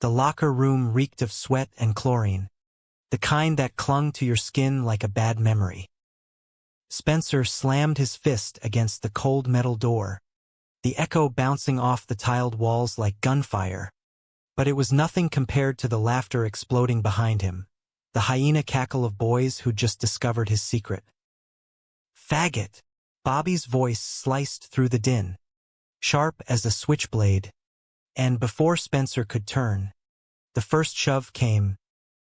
The locker room reeked of sweat and chlorine, the kind that clung to your skin like a bad memory. Spencer slammed his fist against the cold metal door, the echo bouncing off the tiled walls like gunfire. But it was nothing compared to the laughter exploding behind him, the hyena cackle of boys who'd just discovered his secret. "Faggot!" Bobby's voice sliced through the din, sharp as a switchblade, and before Spencer could turn, the first shove came,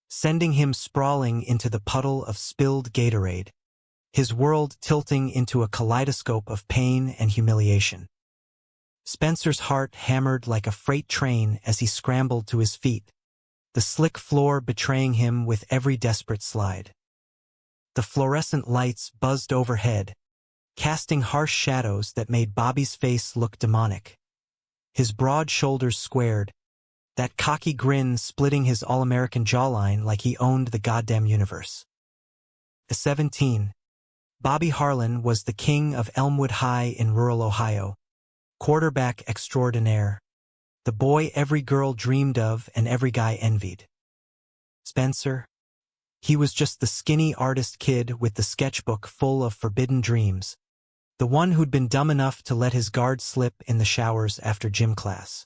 sending him sprawling into the puddle of spilled Gatorade, his world tilting into a kaleidoscope of pain and humiliation. Spencer's heart hammered like a freight train as he scrambled to his feet, the slick floor betraying him with every desperate slide. The fluorescent lights buzzed overhead, casting harsh shadows that made Bobby's face look demonic. His broad shoulders squared, that cocky grin splitting his all-American jawline like he owned the goddamn universe. At 17, Bobby Harlan was the king of Elmwood High in rural Ohio, quarterback extraordinaire, the boy every girl dreamed of and every guy envied. Spencer? He was just the skinny artist kid with the sketchbook full of forbidden dreams, the one who'd been dumb enough to let his guard slip in the showers after gym class.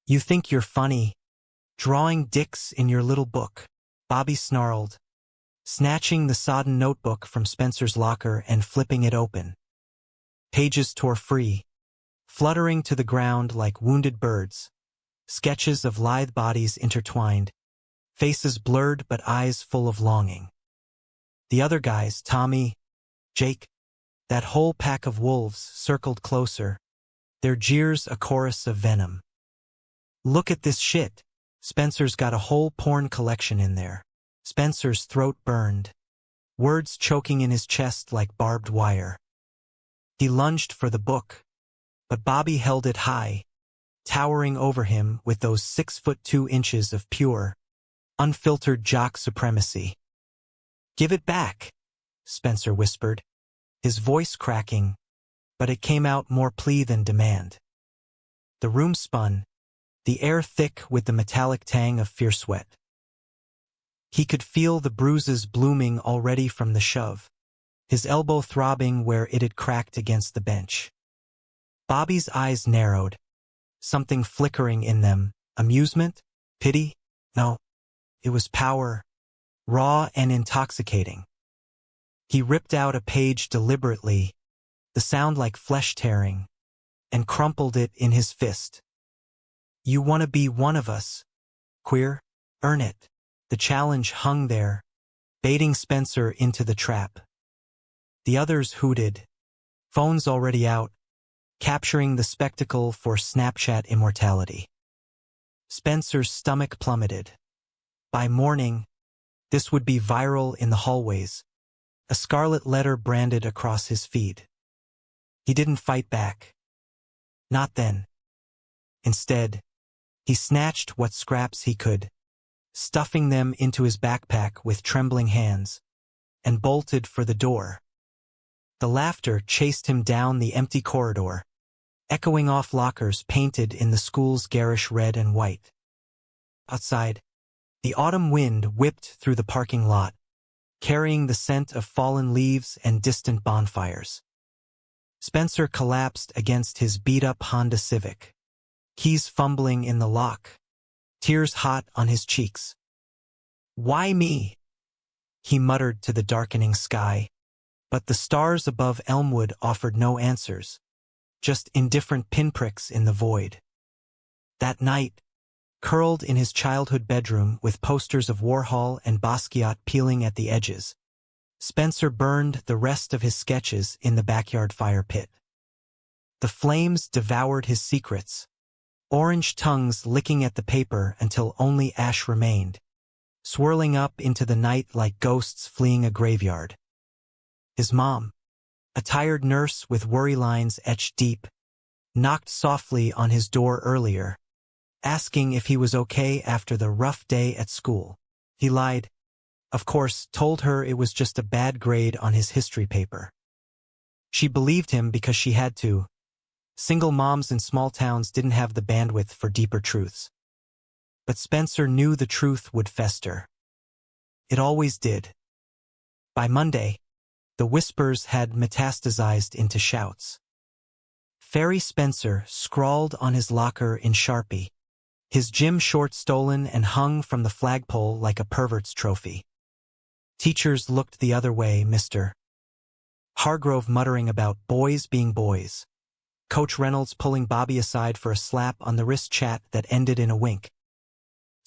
"You think you're funny, drawing dicks in your little book," Bobby snarled, snatching the sodden notebook from Spencer's locker and flipping it open. Pages tore free, fluttering to the ground like wounded birds, sketches of lithe bodies intertwined, faces blurred but eyes full of longing. The other guys, Tommy, Jake, that whole pack of wolves, circled closer, their jeers a chorus of venom. "Look at this shit. Spencer's got a whole porn collection in there." Spencer's throat burned, words choking in his chest like barbed wire. He lunged for the book, but Bobby held it high, towering over him with those 6'2" of pure, unfiltered jock supremacy. "Give it back," Spencer whispered, his voice cracking, but it came out more plea than demand. The room spun, the air thick with the metallic tang of fierce sweat. He could feel the bruises blooming already from the shove, his elbow throbbing where it had cracked against the bench. Bobby's eyes narrowed, something flickering in them. Amusement? Pity? No. It was power, raw and intoxicating. He ripped out a page deliberately, the sound like flesh tearing, and crumpled it in his fist. "You want to be one of us, queer? Earn it." The challenge hung there, baiting Spencer into the trap. The others hooted, phones already out, capturing the spectacle for Snapchat immortality. Spencer's stomach plummeted. By morning, this would be viral in the hallways, a scarlet letter branded across his feed. He didn't fight back. Not then. Instead, he snatched what scraps he could, stuffing them into his backpack with trembling hands, and bolted for the door. The laughter chased him down the empty corridor, echoing off lockers painted in the school's garish red and white. Outside, the autumn wind whipped through the parking lot, carrying the scent of fallen leaves and distant bonfires. Spencer collapsed against his beat-up Honda Civic, keys fumbling in the lock, tears hot on his cheeks. "Why me?" he muttered to the darkening sky, but the stars above Elmwood offered no answers, just indifferent pinpricks in the void. That night, curled in his childhood bedroom with posters of Warhol and Basquiat peeling at the edges, Spencer burned the rest of his sketches in the backyard fire pit. The flames devoured his secrets, orange tongues licking at the paper until only ash remained, swirling up into the night like ghosts fleeing a graveyard. His mom, a tired nurse with worry lines etched deep, knocked softly on his door earlier, asking if he was okay after the rough day at school. He lied, of course, told her it was just a bad grade on his history paper. She believed him because she had to. Single moms in small towns didn't have the bandwidth for deeper truths. But Spencer knew the truth would fester. It always did. By Monday, the whispers had metastasized into shouts. Ferry Spencer scrawled on his locker in Sharpie, his gym shorts stolen and hung from the flagpole like a pervert's trophy. Teachers looked the other way, Mr. Hargrove muttering about boys being boys. Coach Reynolds pulling Bobby aside for a slap on the wrist chat that ended in a wink.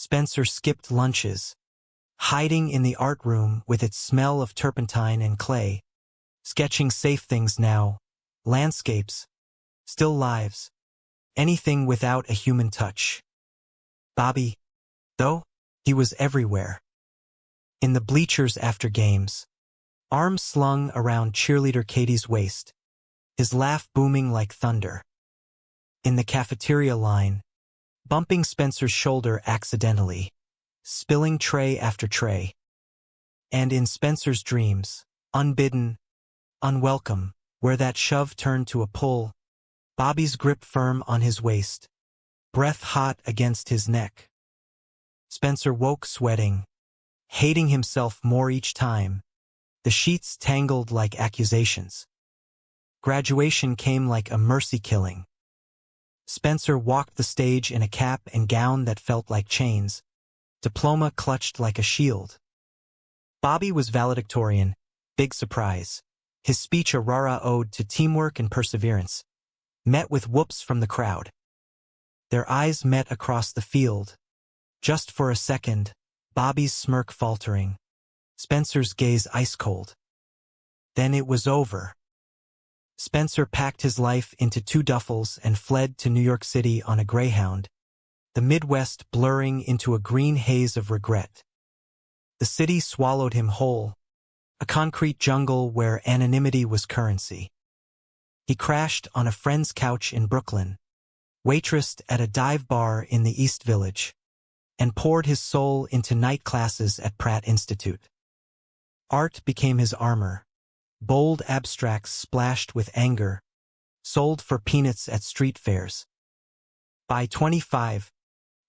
Spencer skipped lunches, hiding in the art room with its smell of turpentine and clay, sketching safe things now, landscapes, still lives, anything without a human touch. Bobby, though, he was everywhere. In the bleachers after games, arms slung around cheerleader Katie's waist, his laugh booming like thunder. In the cafeteria line, bumping Spencer's shoulder accidentally, spilling tray after tray. And in Spencer's dreams, unbidden, unwelcome, where that shove turned to a pull, Bobby's grip firm on his waist, breath hot against his neck. Spencer woke sweating, hating himself more each time, the sheets tangled like accusations. Graduation came like a mercy killing. Spencer walked the stage in a cap and gown that felt like chains, diploma clutched like a shield. Bobby was valedictorian, big surprise. His speech a rara ode to teamwork and perseverance, met with whoops from the crowd. Their eyes met across the field. Just for a second, Bobby's smirk faltering, Spencer's gaze ice cold. Then it was over. Spencer packed his life into 2 duffels and fled to New York City on a Greyhound, the Midwest blurring into a green haze of regret. The city swallowed him whole, a concrete jungle where anonymity was currency. He crashed on a friend's couch in Brooklyn, waitressed at a dive bar in the East Village, and poured his soul into night classes at Pratt Institute. Art became his armor, bold abstracts splashed with anger, sold for peanuts at street fairs. By 25,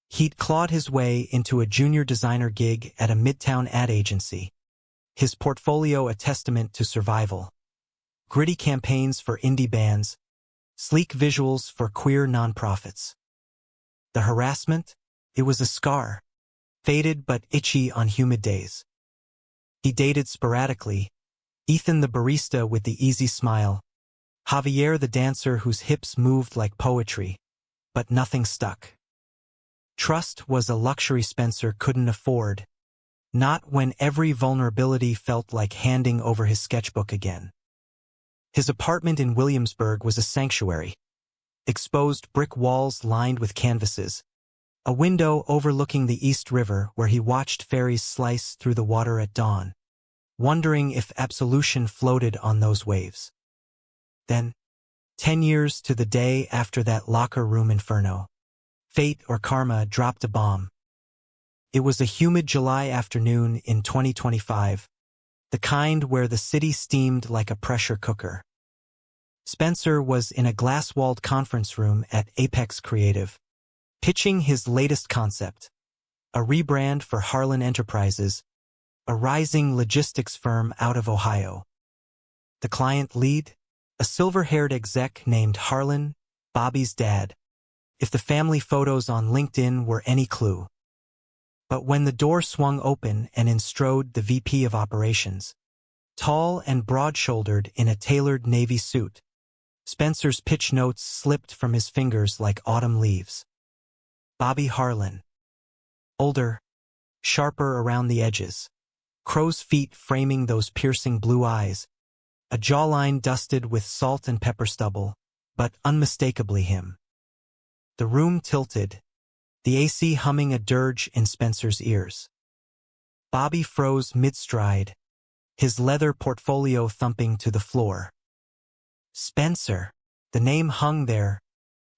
he'd clawed his way into a junior designer gig at a midtown ad agency, his portfolio a testament to survival. Gritty campaigns for indie bands, sleek visuals for queer nonprofits. The harassment? It was a scar, faded but itchy on humid days. He dated sporadically, Ethan the barista with the easy smile, Javier the dancer whose hips moved like poetry, but nothing stuck. Trust was a luxury Spencer couldn't afford, not when every vulnerability felt like handing over his sketchbook again. His apartment in Williamsburg was a sanctuary, exposed brick walls lined with canvases, a window overlooking the East River where he watched ferries slice through the water at dawn, wondering if absolution floated on those waves. Then, 10 years to the day after that locker room inferno, fate or karma dropped a bomb. It was a humid July afternoon in 2025, the kind where the city steamed like a pressure cooker. Spencer was in a glass-walled conference room at Apex Creative, pitching his latest concept, a rebrand for Harlan Enterprises, a rising logistics firm out of Ohio. The client lead? A silver-haired exec named Harlan, Bobby's dad, if the family photos on LinkedIn were any clue. But when the door swung open and in strode the VP of Operations, tall and broad-shouldered in a tailored navy suit, Spencer's pitch notes slipped from his fingers like autumn leaves. Bobby Harlan. Older, sharper around the edges, crow's feet framing those piercing blue eyes, a jawline dusted with salt and pepper stubble, but unmistakably him. The room tilted, the AC humming a dirge in Spencer's ears. Bobby froze mid-stride, his leather portfolio thumping to the floor. Spencer, the name hung there,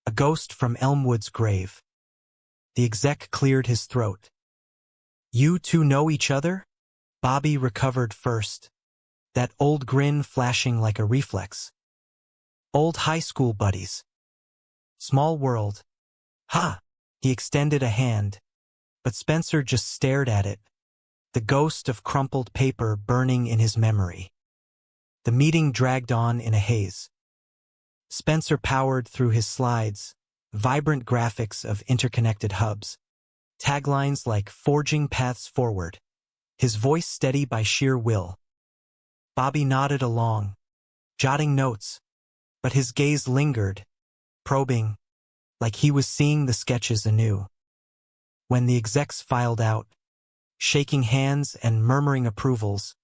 a ghost from Elmwood's grave. The exec cleared his throat. You two know each other? Bobby recovered first, that old grin flashing like a reflex. Old high school buddies. Small world. Ha! He extended a hand, But Spencer just stared at it, the ghost of crumpled paper burning in his memory. The meeting dragged on in a haze. Spencer powered through his slides, vibrant graphics of interconnected hubs, taglines like "Forging Paths Forward," his voice steady by sheer will. Bobby nodded along, jotting notes, but his gaze lingered, probing, like he was seeing the sketches anew. When the execs filed out, shaking hands and murmuring approvals,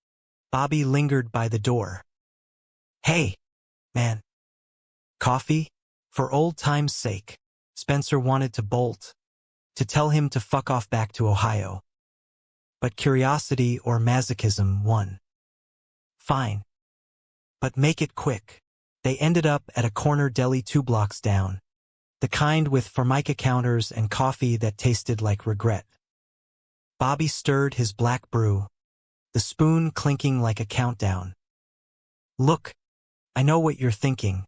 Bobby lingered by the door. "Hey, man. Coffee? For old time's sake." Spencer wanted to bolt, to tell him to fuck off back to Ohio. But curiosity or masochism won. "Fine. But make it quick." They ended up at a corner deli 2 blocks down, the kind with formica counters and coffee that tasted like regret. Bobby stirred his black brew, the spoon clinking like a countdown. "Look, I know what you're thinking.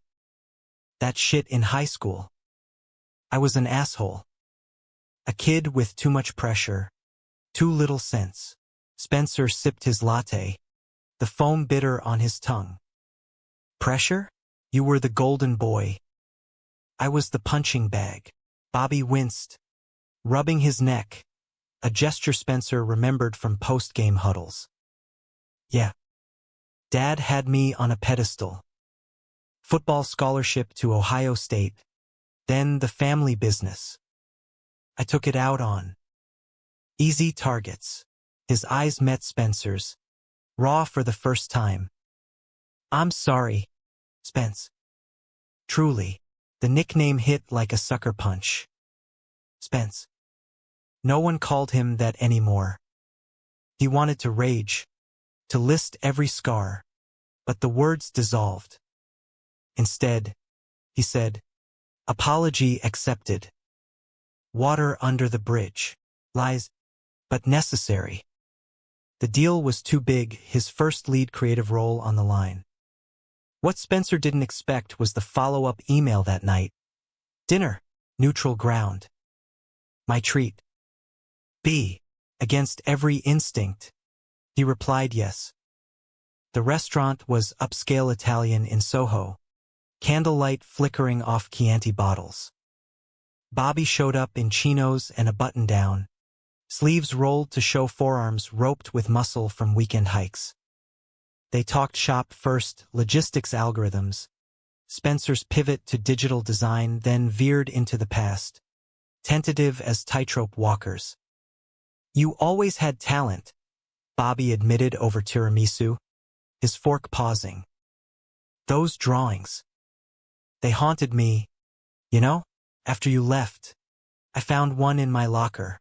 That shit in high school. I was an asshole. A kid with too much pressure, too little sense." Spencer sipped his latte, the foam bitter on his tongue. "Pressure? You were the golden boy. I was the punching bag." Bobby winced, rubbing his neck, a gesture Spencer remembered from post-game huddles. "Yeah. Dad had me on a pedestal. Football scholarship to Ohio State, then the family business. I took it out on easy targets." His eyes met Spencer's, raw for the first time. "I'm sorry, Spence. Truly." The nickname hit like a sucker punch. Spence. No one called him that anymore. He wanted to rage, to list every scar, but the words dissolved. Instead, he said, "Apology accepted. Water under the bridge. Lies, but necessary." The deal was too big, his first lead creative role on the line. What Spencer didn't expect was the follow-up email that night. "Dinner, neutral ground. My treat." B. Against every instinct, he replied yes. The restaurant was upscale Italian in Soho, candlelight flickering off Chianti bottles. Bobby showed up in chinos and a button-down, sleeves rolled to show forearms roped with muscle from weekend hikes. They talked shop first, logistics algorithms, Spencer's pivot to digital design, then veered into the past, tentative as tightrope walkers. "You always had talent," Bobby admitted over tiramisu, his fork pausing. "Those drawings. They haunted me, you know, after you left. I found one in my locker.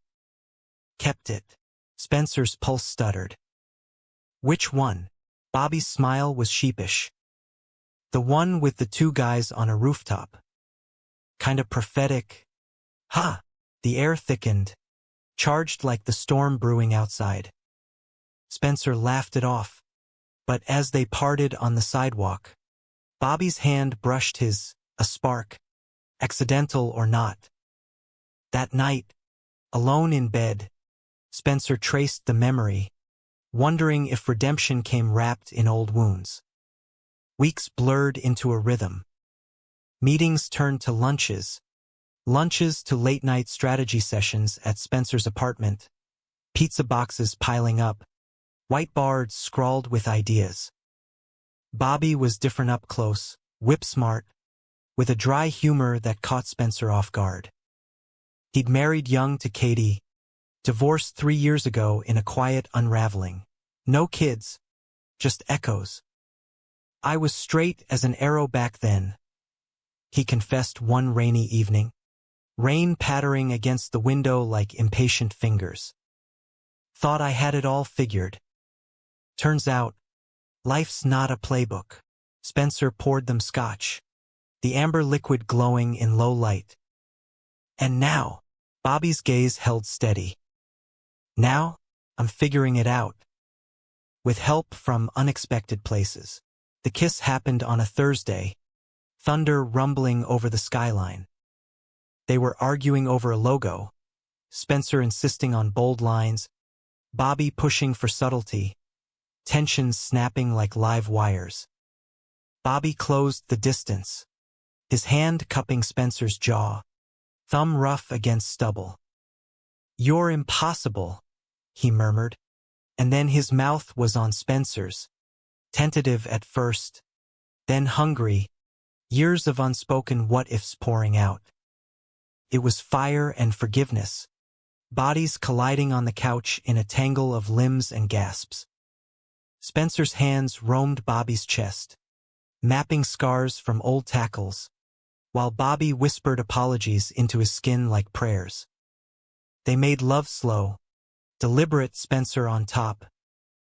Kept it." Spencer's pulse stuttered. "Which one?" Bobby's smile was sheepish. "The one with the 2 guys on a rooftop. Kinda prophetic." "Ha!" The air thickened, charged like the storm brewing outside. Spencer laughed it off, but as they parted on the sidewalk, Bobby's hand brushed his, a spark, accidental or not. That night, alone in bed, Spencer traced the memory, wondering if redemption came wrapped in old wounds. Weeks blurred into a rhythm. Meetings turned to lunches to late-night strategy sessions at Spencer's apartment, pizza boxes piling up, whiteboards scrawled with ideas. Bobby was different up close, whip-smart, with a dry humor that caught Spencer off guard. He'd married young to Katie, divorced 3 years ago in a quiet unraveling. No kids, just echoes. "I was straight as an arrow back then," he confessed one rainy evening, rain pattering against the window like impatient fingers. "Thought I had it all figured. Turns out, life's not a playbook." Spencer poured them scotch, the amber liquid glowing in low light. "And now," Bobby's gaze held steady. "Now, I'm figuring it out. With help from unexpected places." The kiss happened on a Thursday, thunder rumbling over the skyline. They were arguing over a logo, Spencer insisting on bold lines, Bobby pushing for subtlety, tensions snapping like live wires. Bobby closed the distance, his hand cupping Spencer's jaw, thumb rough against stubble. "You're impossible," he murmured, and then his mouth was on Spencer's, tentative at first, then hungry, years of unspoken what-ifs pouring out. It was fire and forgiveness, bodies colliding on the couch in a tangle of limbs and gasps. Spencer's hands roamed Bobby's chest, mapping scars from old tackles, while Bobby whispered apologies into his skin like prayers. They made love slow, deliberate, Spencer on top,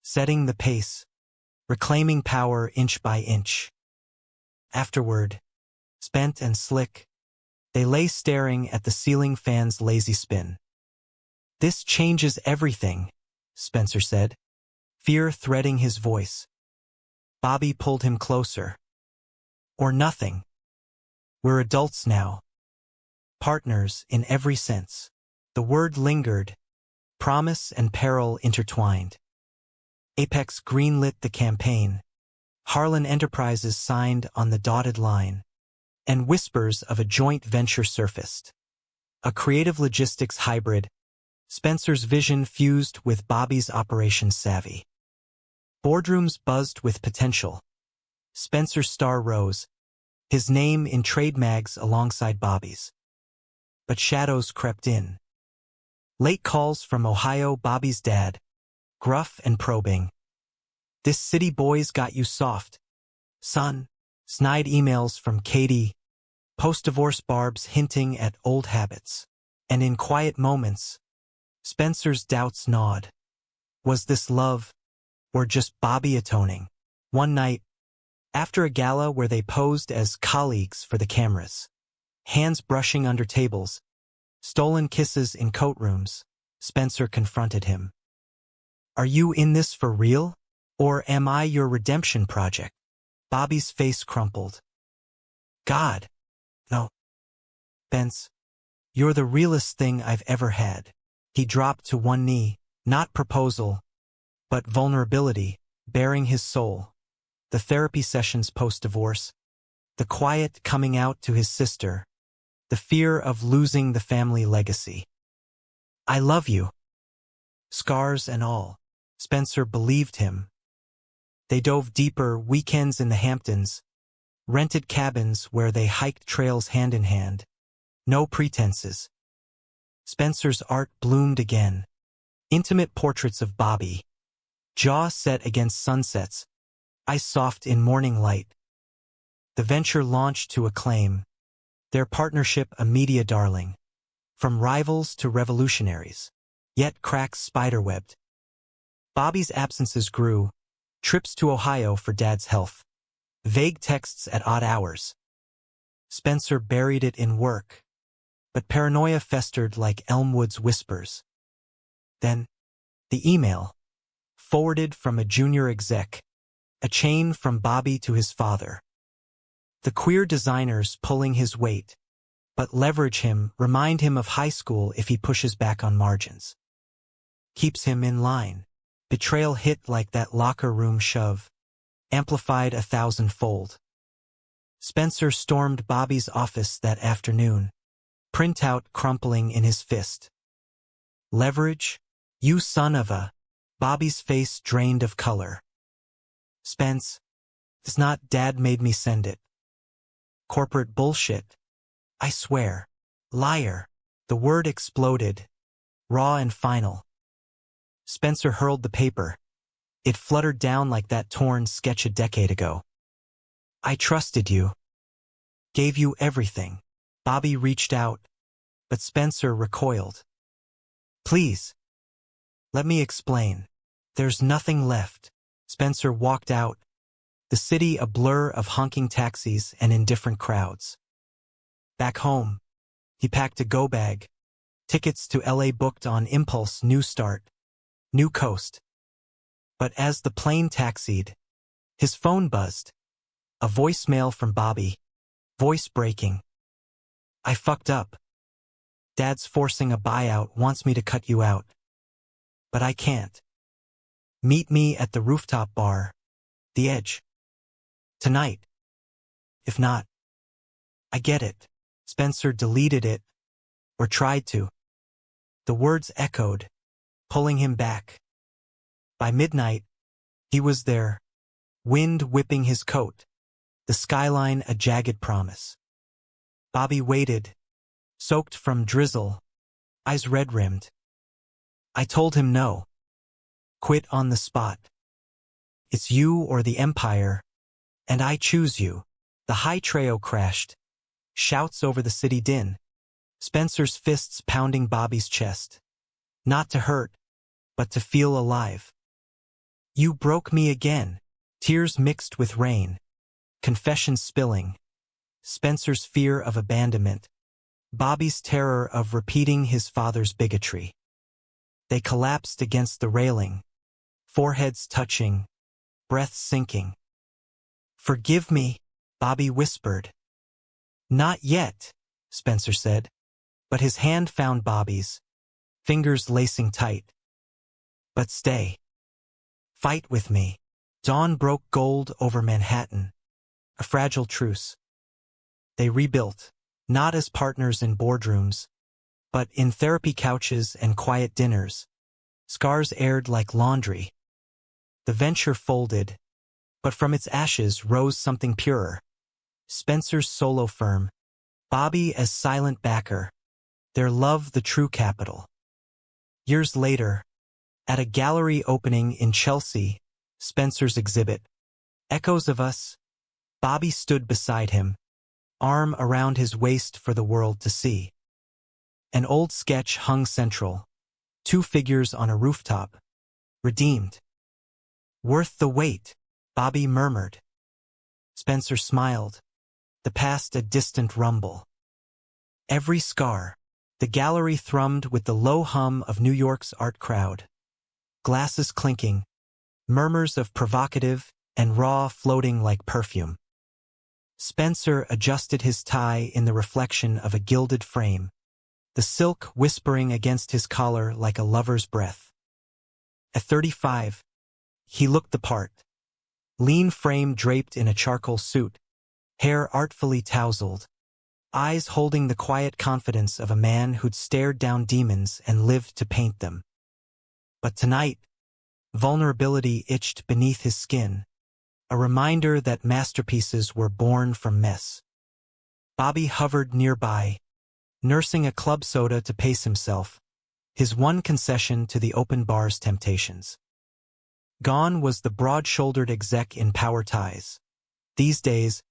setting the pace, reclaiming power inch by inch. Afterward, spent and slick, they lay staring at the ceiling fan's lazy spin. "This changes everything," Spencer said, fear threading his voice. Bobby pulled him closer. "Or nothing. We're adults now. Partners in every sense." The word lingered, promise and peril intertwined. Apex greenlit the campaign. Harlan Enterprises signed on the dotted line, and whispers of a joint venture surfaced. A creative logistics hybrid, Spencer's vision fused with Bobby's operations savvy. Boardrooms buzzed with potential. Spencer's star rose, his name in trade mags alongside Bobby's. But shadows crept in. Late calls from Ohio, Bobby's dad, gruff and probing. "This city boy's got you soft, son." Snide emails from Katie, post-divorce barbs hinting at old habits. And in quiet moments, Spencer's doubts gnawed. Was this love, or just Bobby atoning? One night, after a gala where they posed as colleagues for the cameras, hands brushing under tables, stolen kisses in coat rooms, Spencer confronted him. "Are you in this for real? Or am I your redemption project?" Bobby's face crumpled. "God, no. Spence, you're the realest thing I've ever had." He dropped to one knee, not proposal, but vulnerability, baring his soul. The therapy sessions post-divorce, the quiet coming out to his sister, the fear of losing the family legacy. "I love you." Scars and all, Spencer believed him. They dove deeper, weekends in the Hamptons, rented cabins where they hiked trails hand in hand. No pretenses. Spencer's art bloomed again. Intimate portraits of Bobby, jaw set against sunsets, eyes soft in morning light. The venture launched to acclaim, their partnership a media darling. From rivals to revolutionaries, yet cracks spiderwebbed. Bobby's absences grew, trips to Ohio for Dad's health, vague texts at odd hours. Spencer buried it in work, but paranoia festered like Elmwood's whispers. Then, the email, forwarded from a junior exec, a chain from Bobby to his father. The queer designers pulling his weight, but leverage him, remind him of high school if he pushes back on margins. Keeps him in line. Betrayal hit like that locker room shove, amplified 1,000-fold. Spencer stormed Bobby's office that afternoon, printout crumpling in his fist. "Leverage? You son of a..." Bobby's face drained of color. "Spence, it's not Dad made me send it. Corporate bullshit. I swear. Liar." The word exploded, raw and final. Spencer hurled the paper. It fluttered down like that torn sketch a decade ago. "I trusted you. Gave you everything." Bobby reached out, but Spencer recoiled. "Please. Let me explain. There's nothing left." Spencer walked out, the city a blur of honking taxis and indifferent crowds. Back home, he packed a go bag, tickets to LA booked on impulse, new start, new coast. But as the plane taxied, his phone buzzed. A voicemail from Bobby, voice breaking. "I fucked up. Dad's forcing a buyout, wants me to cut you out. But I can't. Meet me at the rooftop bar, the Edge. Tonight. If not. I get it. Spencer deleted it, or tried to. The words echoed, pulling him back. By midnight, he was there, wind whipping his coat, the skyline a jagged promise. Bobby waited, soaked from drizzle, eyes red-rimmed. I told him no. Quit on the spot. It's you or the Empire, and I choose you. The high trio crashed. Shouts over the city din. Spencer's fists pounding Bobby's chest. Not to hurt, but to feel alive. You broke me again. Tears mixed with rain. Confessions spilling. Spencer's fear of abandonment. Bobby's terror of repeating his father's bigotry. They collapsed against the railing, foreheads touching, breaths sinking. Forgive me, Bobby whispered. Not yet, Spencer said, but his hand found Bobby's, fingers lacing tight. But stay. Fight with me. Dawn broke gold over Manhattan, a fragile truce. They rebuilt, not as partners in boardrooms, but in therapy couches and quiet dinners. Scars aired like laundry. The venture folded, but from its ashes rose something purer. Spencer's solo firm, Bobby as silent backer, their love the true capital. Years later, at a gallery opening in Chelsea, Spencer's exhibit, Echoes of Us, Bobby stood beside him, arm around his waist for the world to see. An old sketch hung central, two figures on a rooftop, redeemed. Worth the wait, Bobby murmured. Spencer smiled, the past a distant rumble. Every scar, the gallery thrummed with the low hum of New York's art crowd. Glasses clinking, murmurs of provocative and raw floating like perfume. Spencer adjusted his tie in the reflection of a gilded frame, the silk whispering against his collar like a lover's breath. At 35, he looked the part. Lean frame draped in a charcoal suit, hair artfully tousled, eyes holding the quiet confidence of a man who'd stared down demons and lived to paint them. But tonight, vulnerability itched beneath his skin, a reminder that masterpieces were born from mess. Bobby hovered nearby, nursing a club soda to pace himself, his one concession to the open bar's temptations. Gone was the broad-shouldered exec in power ties. These days,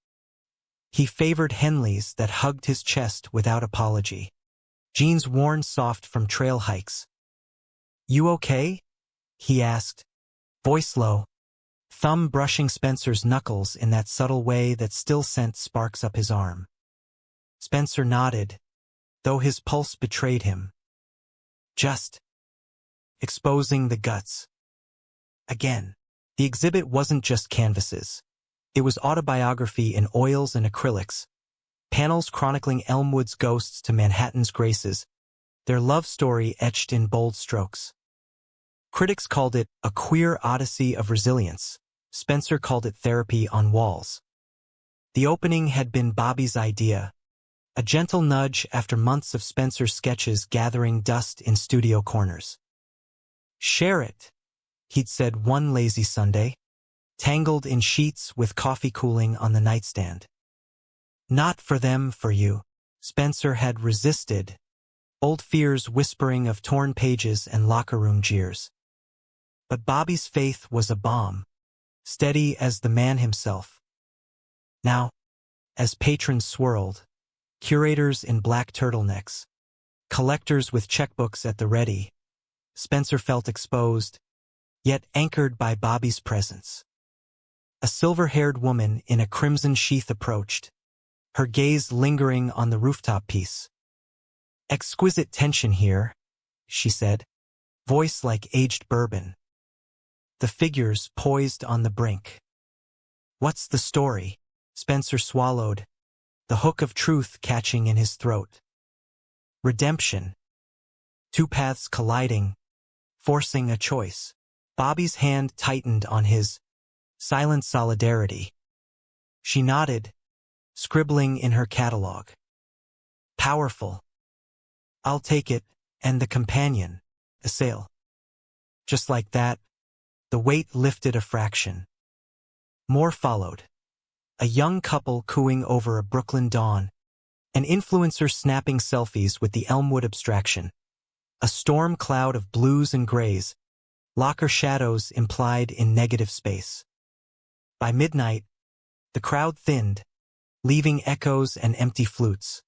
he favored Henleys that hugged his chest without apology. Jeans worn soft from trail hikes. You okay? He asked, voice low, thumb brushing Spencer's knuckles in that subtle way that still sent sparks up his arm. Spencer nodded, though his pulse betrayed him. Just exposing the guts. Again, the exhibit wasn't just canvases. It was autobiography in oils and acrylics, panels chronicling Elmwood's ghosts to Manhattan's graces, their love story etched in bold strokes. Critics called it a queer odyssey of resilience. Spencer called it therapy on walls. The opening had been Bobby's idea, a gentle nudge after months of Spencer's sketches gathering dust in studio corners. Share it, he'd said one lazy Sunday, tangled in sheets with coffee cooling on the nightstand. Not for them, for you, Spencer had resisted, old fears whispering of torn pages and locker room jeers. But Bobby's faith was a bomb, steady as the man himself. Now, as patrons swirled, curators in black turtlenecks, collectors with checkbooks at the ready, Spencer felt exposed, yet anchored by Bobby's presence. A silver-haired woman in a crimson sheath approached, her gaze lingering on the rooftop piece. Exquisite tension here, she said, voice like aged bourbon. The figures poised on the brink. What's the story? Spencer swallowed, the hook of truth catching in his throat. Redemption. Two paths colliding, forcing a choice. Bobby's hand tightened on his. Silent solidarity. She nodded, scribbling in her catalog. Powerful. I'll take it, and the companion. A sale. Just like that, the weight lifted a fraction. More followed. A young couple cooing over a Brooklyn dawn. An influencer snapping selfies with the Elmwood abstraction. A storm cloud of blues and grays. Locker shadows implied in negative space. By midnight, the crowd thinned, leaving echoes and empty flutes.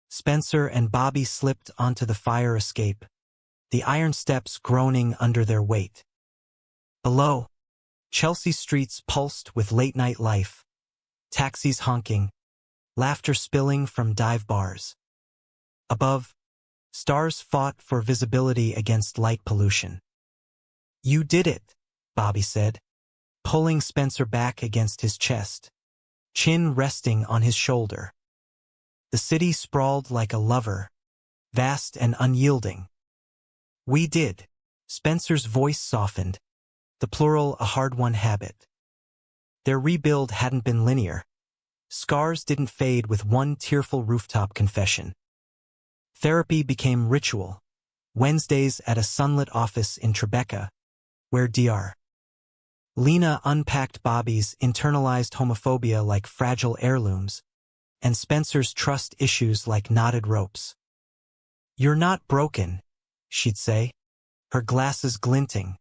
Spencer and Bobby slipped onto the fire escape, the iron steps groaning under their weight. Below, Chelsea streets pulsed with late-night life, taxis honking, laughter spilling from dive bars. Above, stars fought for visibility against light pollution. You did it, Bobby said, pulling Spencer back against his chest, chin resting on his shoulder. The city sprawled like a lover, vast and unyielding. We did. Spencer's voice softened, the plural a hard-won habit. Their rebuild hadn't been linear. Scars didn't fade with one tearful rooftop confession. Therapy became ritual. Wednesdays at a sunlit office in Tribeca, where Dr. Lena unpacked Bobby's internalized homophobia like fragile heirlooms, and Spencer's trust issues like knotted ropes. You're not broken, she'd say, her glasses glinting.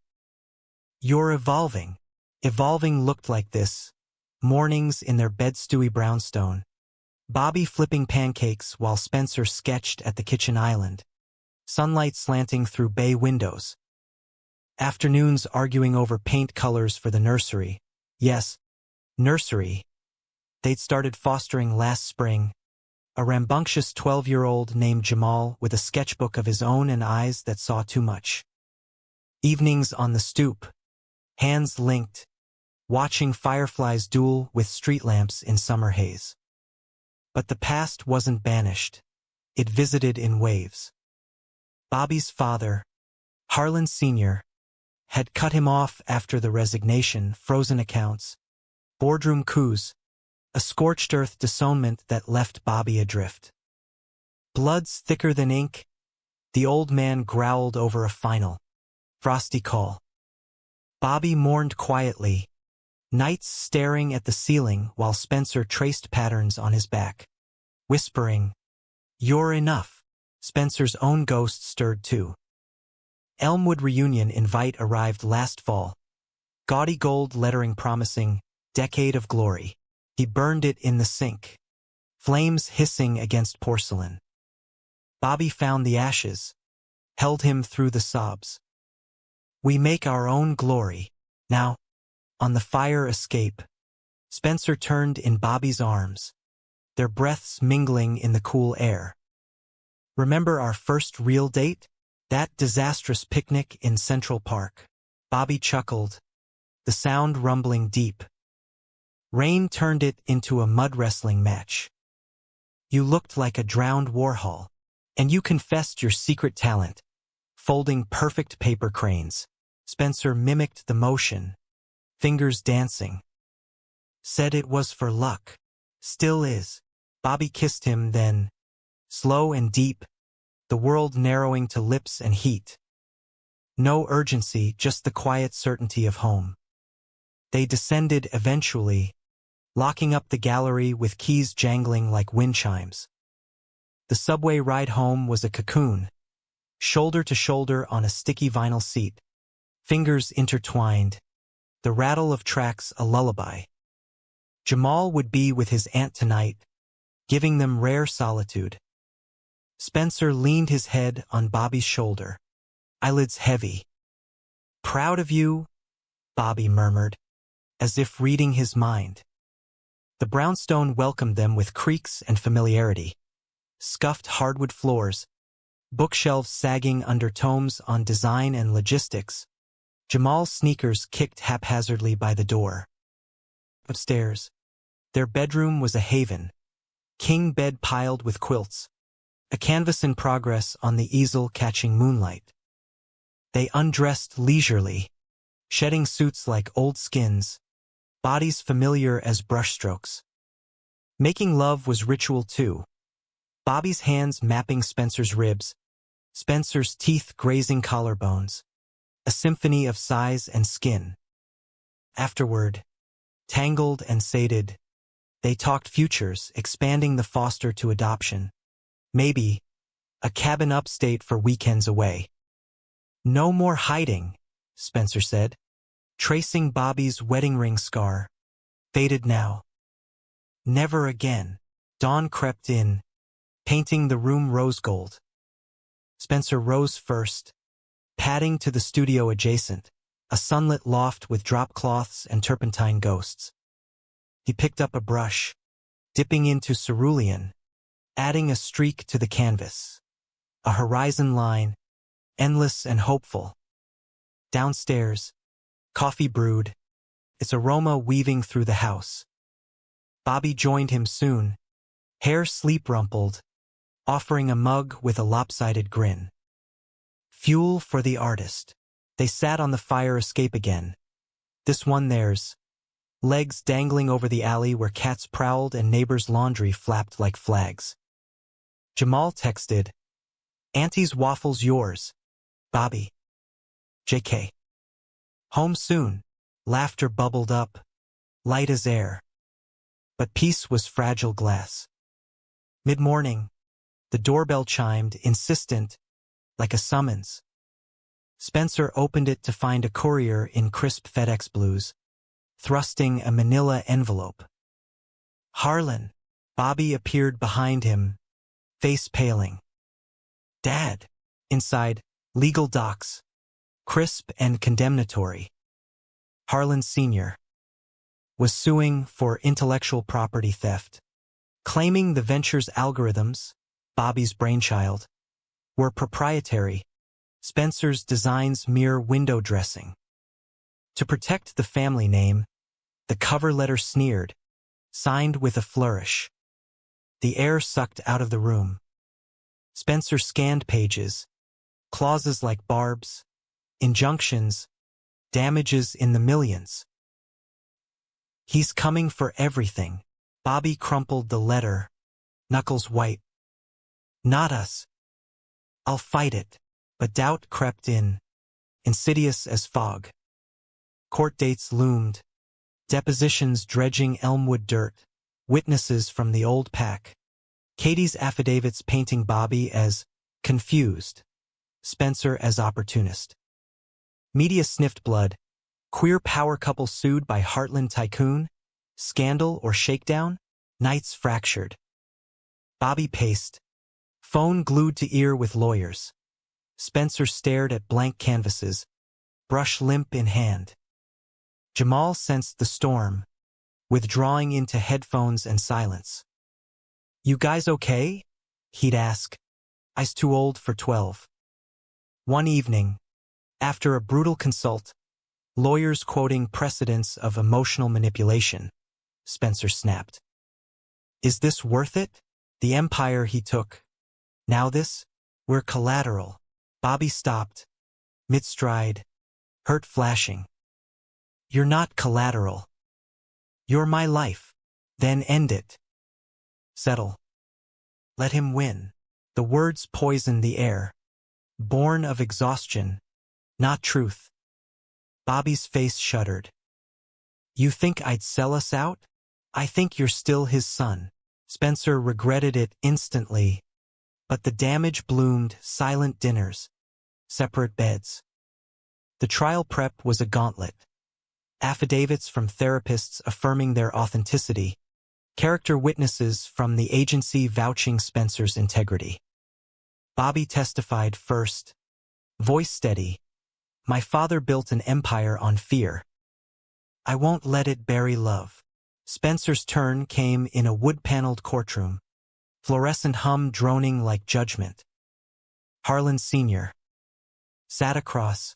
You're evolving. Evolving looked like this. Mornings in their bed-stewy brownstone. Bobby flipping pancakes while Spencer sketched at the kitchen island. Sunlight slanting through bay windows. Afternoons arguing over paint colors for the nursery. Yes, nursery. They'd started fostering last spring. A rambunctious 12-year-old named Jamal with a sketchbook of his own and eyes that saw too much. Evenings on the stoop. Hands linked. Watching fireflies duel with street lamps in summer haze. But the past wasn't banished. It visited in waves. Bobby's father, Harlan Sr., had cut him off after the resignation, frozen accounts, boardroom coups, a scorched earth disownment that left Bobby adrift. Blood's thicker than ink, the old man growled over a final, frosty call. Bobby mourned quietly, nights staring at the ceiling while Spencer traced patterns on his back, whispering, "You're enough." Spencer's own ghost stirred too. Elmwood reunion invite arrived last fall. Gaudy gold lettering promising, "Decade of Glory." He burned it in the sink. Flames hissing against porcelain. Bobby found the ashes, held him through the sobs. We make our own glory. Now, on the fire escape, Spencer turned in Bobby's arms, their breaths mingling in the cool air. Remember our first real date? That disastrous picnic in Central Park. Bobby chuckled, the sound rumbling deep. Rain turned it into a mud wrestling match. You looked like a drowned Warhol, and you confessed your secret talent, folding perfect paper cranes. Spencer mimicked the motion, fingers dancing. Said it was for luck. Still is. Bobby kissed him then, slow and deep, the world narrowing to lips and heat. No urgency, just the quiet certainty of home. They descended eventually, locking up the gallery with keys jangling like wind chimes. The subway ride home was a cocoon, shoulder to shoulder on a sticky vinyl seat, fingers intertwined, the rattle of tracks a lullaby. Jamal would be with his aunt tonight, giving them rare solitude. Spencer leaned his head on Bobby's shoulder, eyelids heavy. Proud of you, Bobby murmured, as if reading his mind. The brownstone welcomed them with creaks and familiarity. Scuffed hardwood floors, bookshelves sagging under tomes on design and logistics. Jamal's sneakers kicked haphazardly by the door. Upstairs, their bedroom was a haven, king bed piled with quilts, a canvas in progress on the easel catching moonlight. They undressed leisurely, shedding suits like old skins, bodies familiar as brushstrokes. Making love was ritual too. Bobby's hands mapping Spencer's ribs, Spencer's teeth grazing collarbones, a symphony of size and skin. Afterward, tangled and sated, they talked futures, expanding the foster to adoption. Maybe a cabin upstate for weekends away. No more hiding, Spencer said, tracing Bobby's wedding ring scar. Faded now. Never again. Dawn crept in, painting the room rose gold. Spencer rose first, padding to the studio adjacent, a sunlit loft with drop cloths and turpentine ghosts. He picked up a brush, dipping into cerulean, adding a streak to the canvas. A horizon line, endless and hopeful. Downstairs, coffee brewed, its aroma weaving through the house. Bobby joined him soon, hair sleep-rumpled, offering a mug with a lopsided grin. Fuel for the artist. They sat on the fire escape again. This one theirs. Legs dangling over the alley where cats prowled and neighbors' laundry flapped like flags. Jamal texted, "Auntie's waffles yours. Bobby. JK. Home soon." Laughter bubbled up, light as air. But peace was fragile glass. Mid-morning, the doorbell chimed, insistent, like a summons. Spencer opened it to find a courier in crisp FedEx blues, thrusting a manila envelope. Harlan. Bobby appeared behind him, face paling. Dad. Inside, legal docs, crisp and condemnatory. Harlan Sr. was suing for intellectual property theft, claiming the venture's algorithms, Bobby's brainchild, were proprietary, Spencer's designs mere window dressing. To protect the family name, the cover letter sneered, signed with a flourish. The air sucked out of the room. Spencer scanned pages, clauses like barbs, injunctions, damages in the millions. He's coming for everything. Bobby crumpled the letter, knuckles white. Not us. I'll fight it. But doubt crept in, insidious as fog. Court dates loomed, depositions dredging Elmwood dirt, witnesses from the old pack. Katie's affidavits painting Bobby as confused, Spencer as opportunist. Media sniffed blood, queer power couple sued by Heartland tycoon, scandal or shakedown, nights fractured. Bobby paced, phone glued to ear with lawyers. Spencer stared at blank canvases, brush limp in hand. Jamal sensed the storm, withdrawing into headphones and silence. You guys okay? He'd ask. I's too old for 12. One evening, after a brutal consult, lawyers quoting precedents of emotional manipulation, Spencer snapped. Is this worth it? The empire he took. Now this? We're collateral. Bobby stopped, mid-stride, hurt flashing. You're not collateral. You're my life. Then end it. Settle. Let him win. The words poisoned the air. Born of exhaustion, not truth. Bobby's face shuddered. You think I'd sell us out? I think you're still his son. Spencer regretted it instantly. But the damage bloomed, silent dinners, separate beds. The trial prep was a gauntlet. Affidavits from therapists affirming their authenticity, character witnesses from the agency vouching Spencer's integrity. Bobby testified first, voice steady. My father built an empire on fear. I won't let it bury love. Spencer's turn came in a wood-paneled courtroom, fluorescent hum droning like judgment. Harlan Sr. sat across,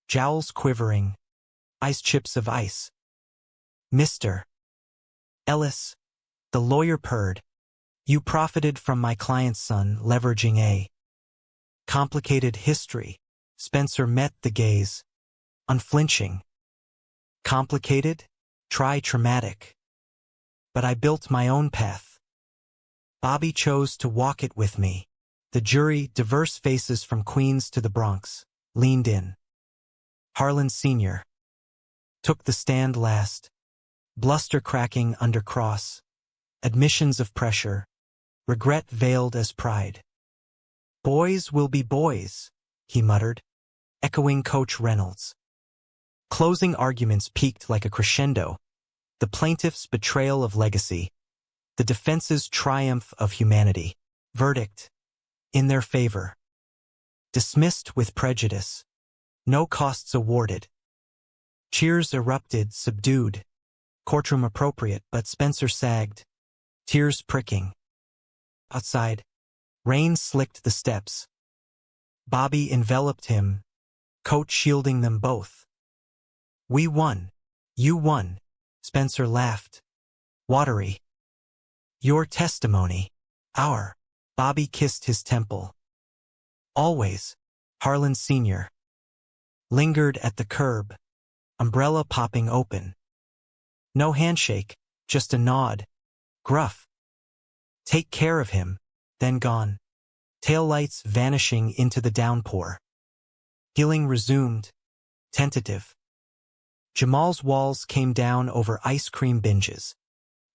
jowls quivering, ice chips of ice. Mr. Ellis, the lawyer purred, You profited from my client's son, leveraging a complicated history. Spencer met the gaze, unflinching. Complicated? Try traumatic. But I built my own path. Bobby chose to walk it with me. The jury, diverse faces from Queens to the Bronx, leaned in. Harlan Sr. took the stand last. Bluster cracking under cross. Admissions of pressure. Regret veiled as pride. Boys will be boys, he muttered, echoing Coach Reynolds. Closing arguments peaked like a crescendo. The plaintiff's betrayal of legacy. The defense's triumph of humanity. Verdict. In their favor. Dismissed with prejudice. No costs awarded. Cheers erupted, subdued. Courtroom appropriate, but Spencer sagged. Tears pricking. Outside, rain slicked the steps. Bobby enveloped him, Coach shielding them both. We won. You won. Spencer laughed. Watery. Your testimony. Our. Bobby kissed his temple. Always. Harlan Sr. lingered at the curb, umbrella popping open. No handshake, just a nod. Gruff. Take care of him, then gone. Taillights vanishing into the downpour. Healing resumed, tentative. Jamal's walls came down over ice cream binges.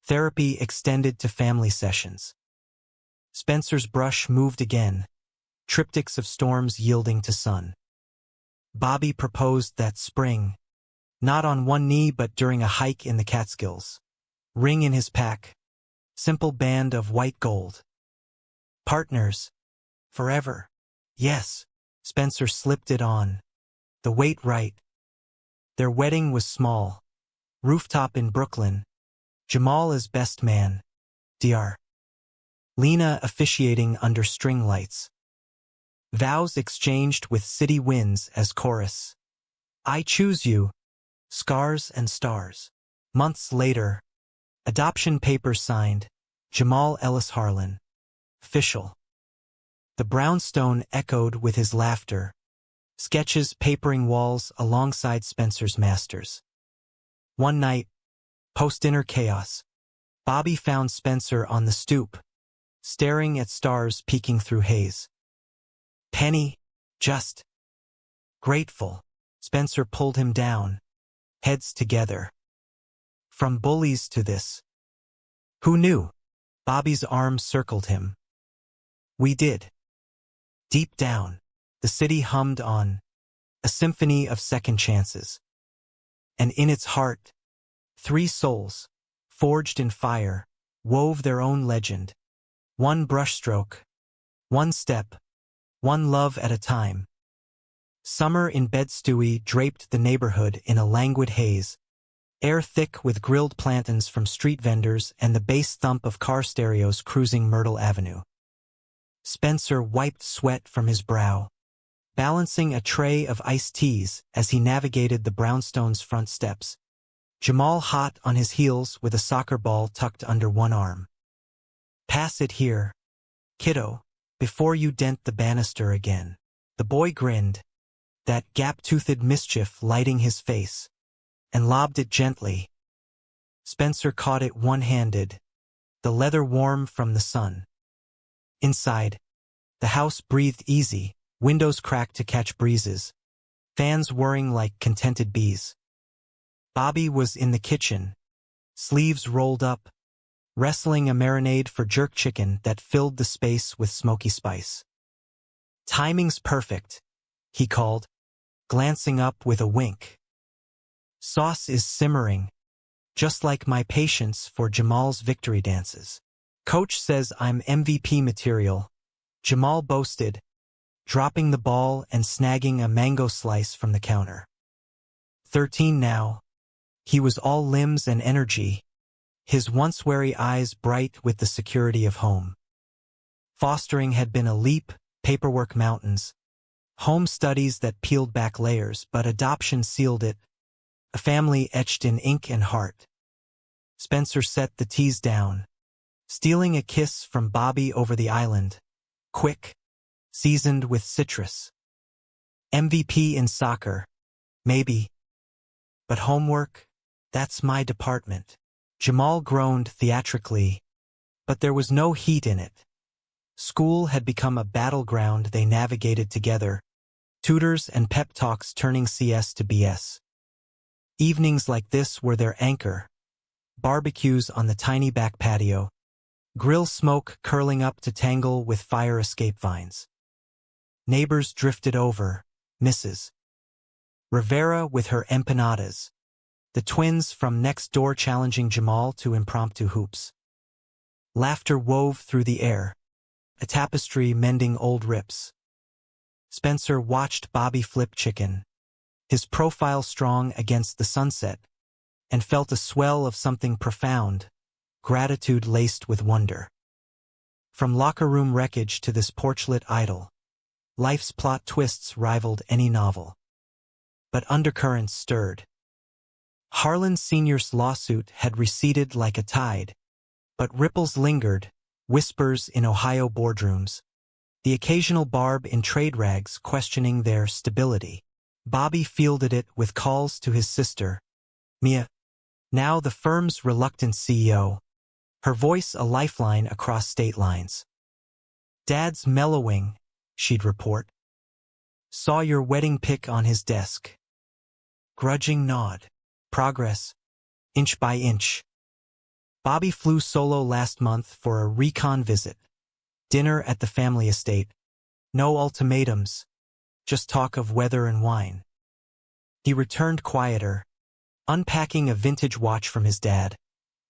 Therapy extended to family sessions. Spencer's brush moved again, triptychs of storms yielding to sun. Bobby proposed that spring, not on one knee but during a hike in the Catskills. Ring in his pack, simple band of white gold. Partners, forever. Yes, Spencer slipped it on. The weight right. Their wedding was small. Rooftop in Brooklyn. Jamal as best man. Dr. Lena officiating under string lights. Vows exchanged with city winds as chorus. I choose you. Scars and stars. Months later. Adoption papers signed. Jamal Ellis Harlan. Official. The brownstone echoed with his laughter. Sketches papering walls alongside Spencer's masters. One night, post-dinner chaos. Bobby found Spencer on the stoop, staring at stars peeking through haze. Penny, just grateful. Spencer pulled him down, heads together. From bullies to this. Who knew? Bobby's arm circled him. We did. Deep down, the city hummed on, a symphony of second chances. And in its heart, 3 souls, forged in fire, wove their own legend. One brushstroke, one step, one love at a time. Summer in Bed-Stuy draped the neighborhood in a languid haze, air thick with grilled plantains from street vendors and the bass thump of car stereos cruising Myrtle Avenue. Spencer wiped sweat from his brow, balancing a tray of iced teas as he navigated the brownstone's front steps. Jamal hot on his heels with a soccer ball tucked under one arm. Pass it here, kiddo, before you dent the banister again. The boy grinned, that gap-toothed mischief lighting his face, and lobbed it gently. Spencer caught it one-handed, the leather warm from the sun. Inside, the house breathed easy, windows cracked to catch breezes, fans whirring like contented bees. Bobby was in the kitchen, sleeves rolled up, wrestling a marinade for jerk chicken that filled the space with smoky spice. Timing's perfect, he called, glancing up with a wink. Sauce is simmering, just like my patience for Jamal's victory dances. Coach says I'm MVP material, Jamal boasted, dropping the ball and snagging a mango slice from the counter. 13 now. He was all limbs and energy, his once wary eyes bright with the security of home. Fostering had been a leap, paperwork mountains, home studies that peeled back layers, but adoption sealed it, a family etched in ink and heart. Spencer set the teas down, stealing a kiss from Bobby over the island. Quick, seasoned with citrus. MVP in soccer. Maybe. But homework? That's my department. Jamal groaned theatrically, but there was no heat in it. School had become a battleground they navigated together, tutors and pep talks turning CS to BS. Evenings like this were their anchor. Barbecues on the tiny back patio, grill smoke curling up to tangle with fire escape vines. Neighbors drifted over, Mrs. Rivera with her empanadas, the twins from next door challenging Jamal to impromptu hoops. Laughter wove through the air, a tapestry mending old rips. Spencer watched Bobby flip chicken, his profile strong against the sunset, and felt a swell of something profound, gratitude laced with wonder. From locker room wreckage to this porchlit idol, life's plot twists rivaled any novel. But undercurrents stirred. Harlan Sr.'s lawsuit had receded like a tide, but ripples lingered, whispers in Ohio boardrooms, the occasional Barb in trade rags questioning their stability. Bobby fielded it with calls to his sister, Mia, now the firm's reluctant CEO, her voice a lifeline across state lines. "Dad's mellowing," she'd report. "Saw your wedding pic on his desk." Grudging nod. Progress, inch by inch. Bobby flew solo last month for a recon visit. Dinner at the family estate. No ultimatums, just talk of weather and wine. He returned quieter, unpacking a vintage watch from his dad.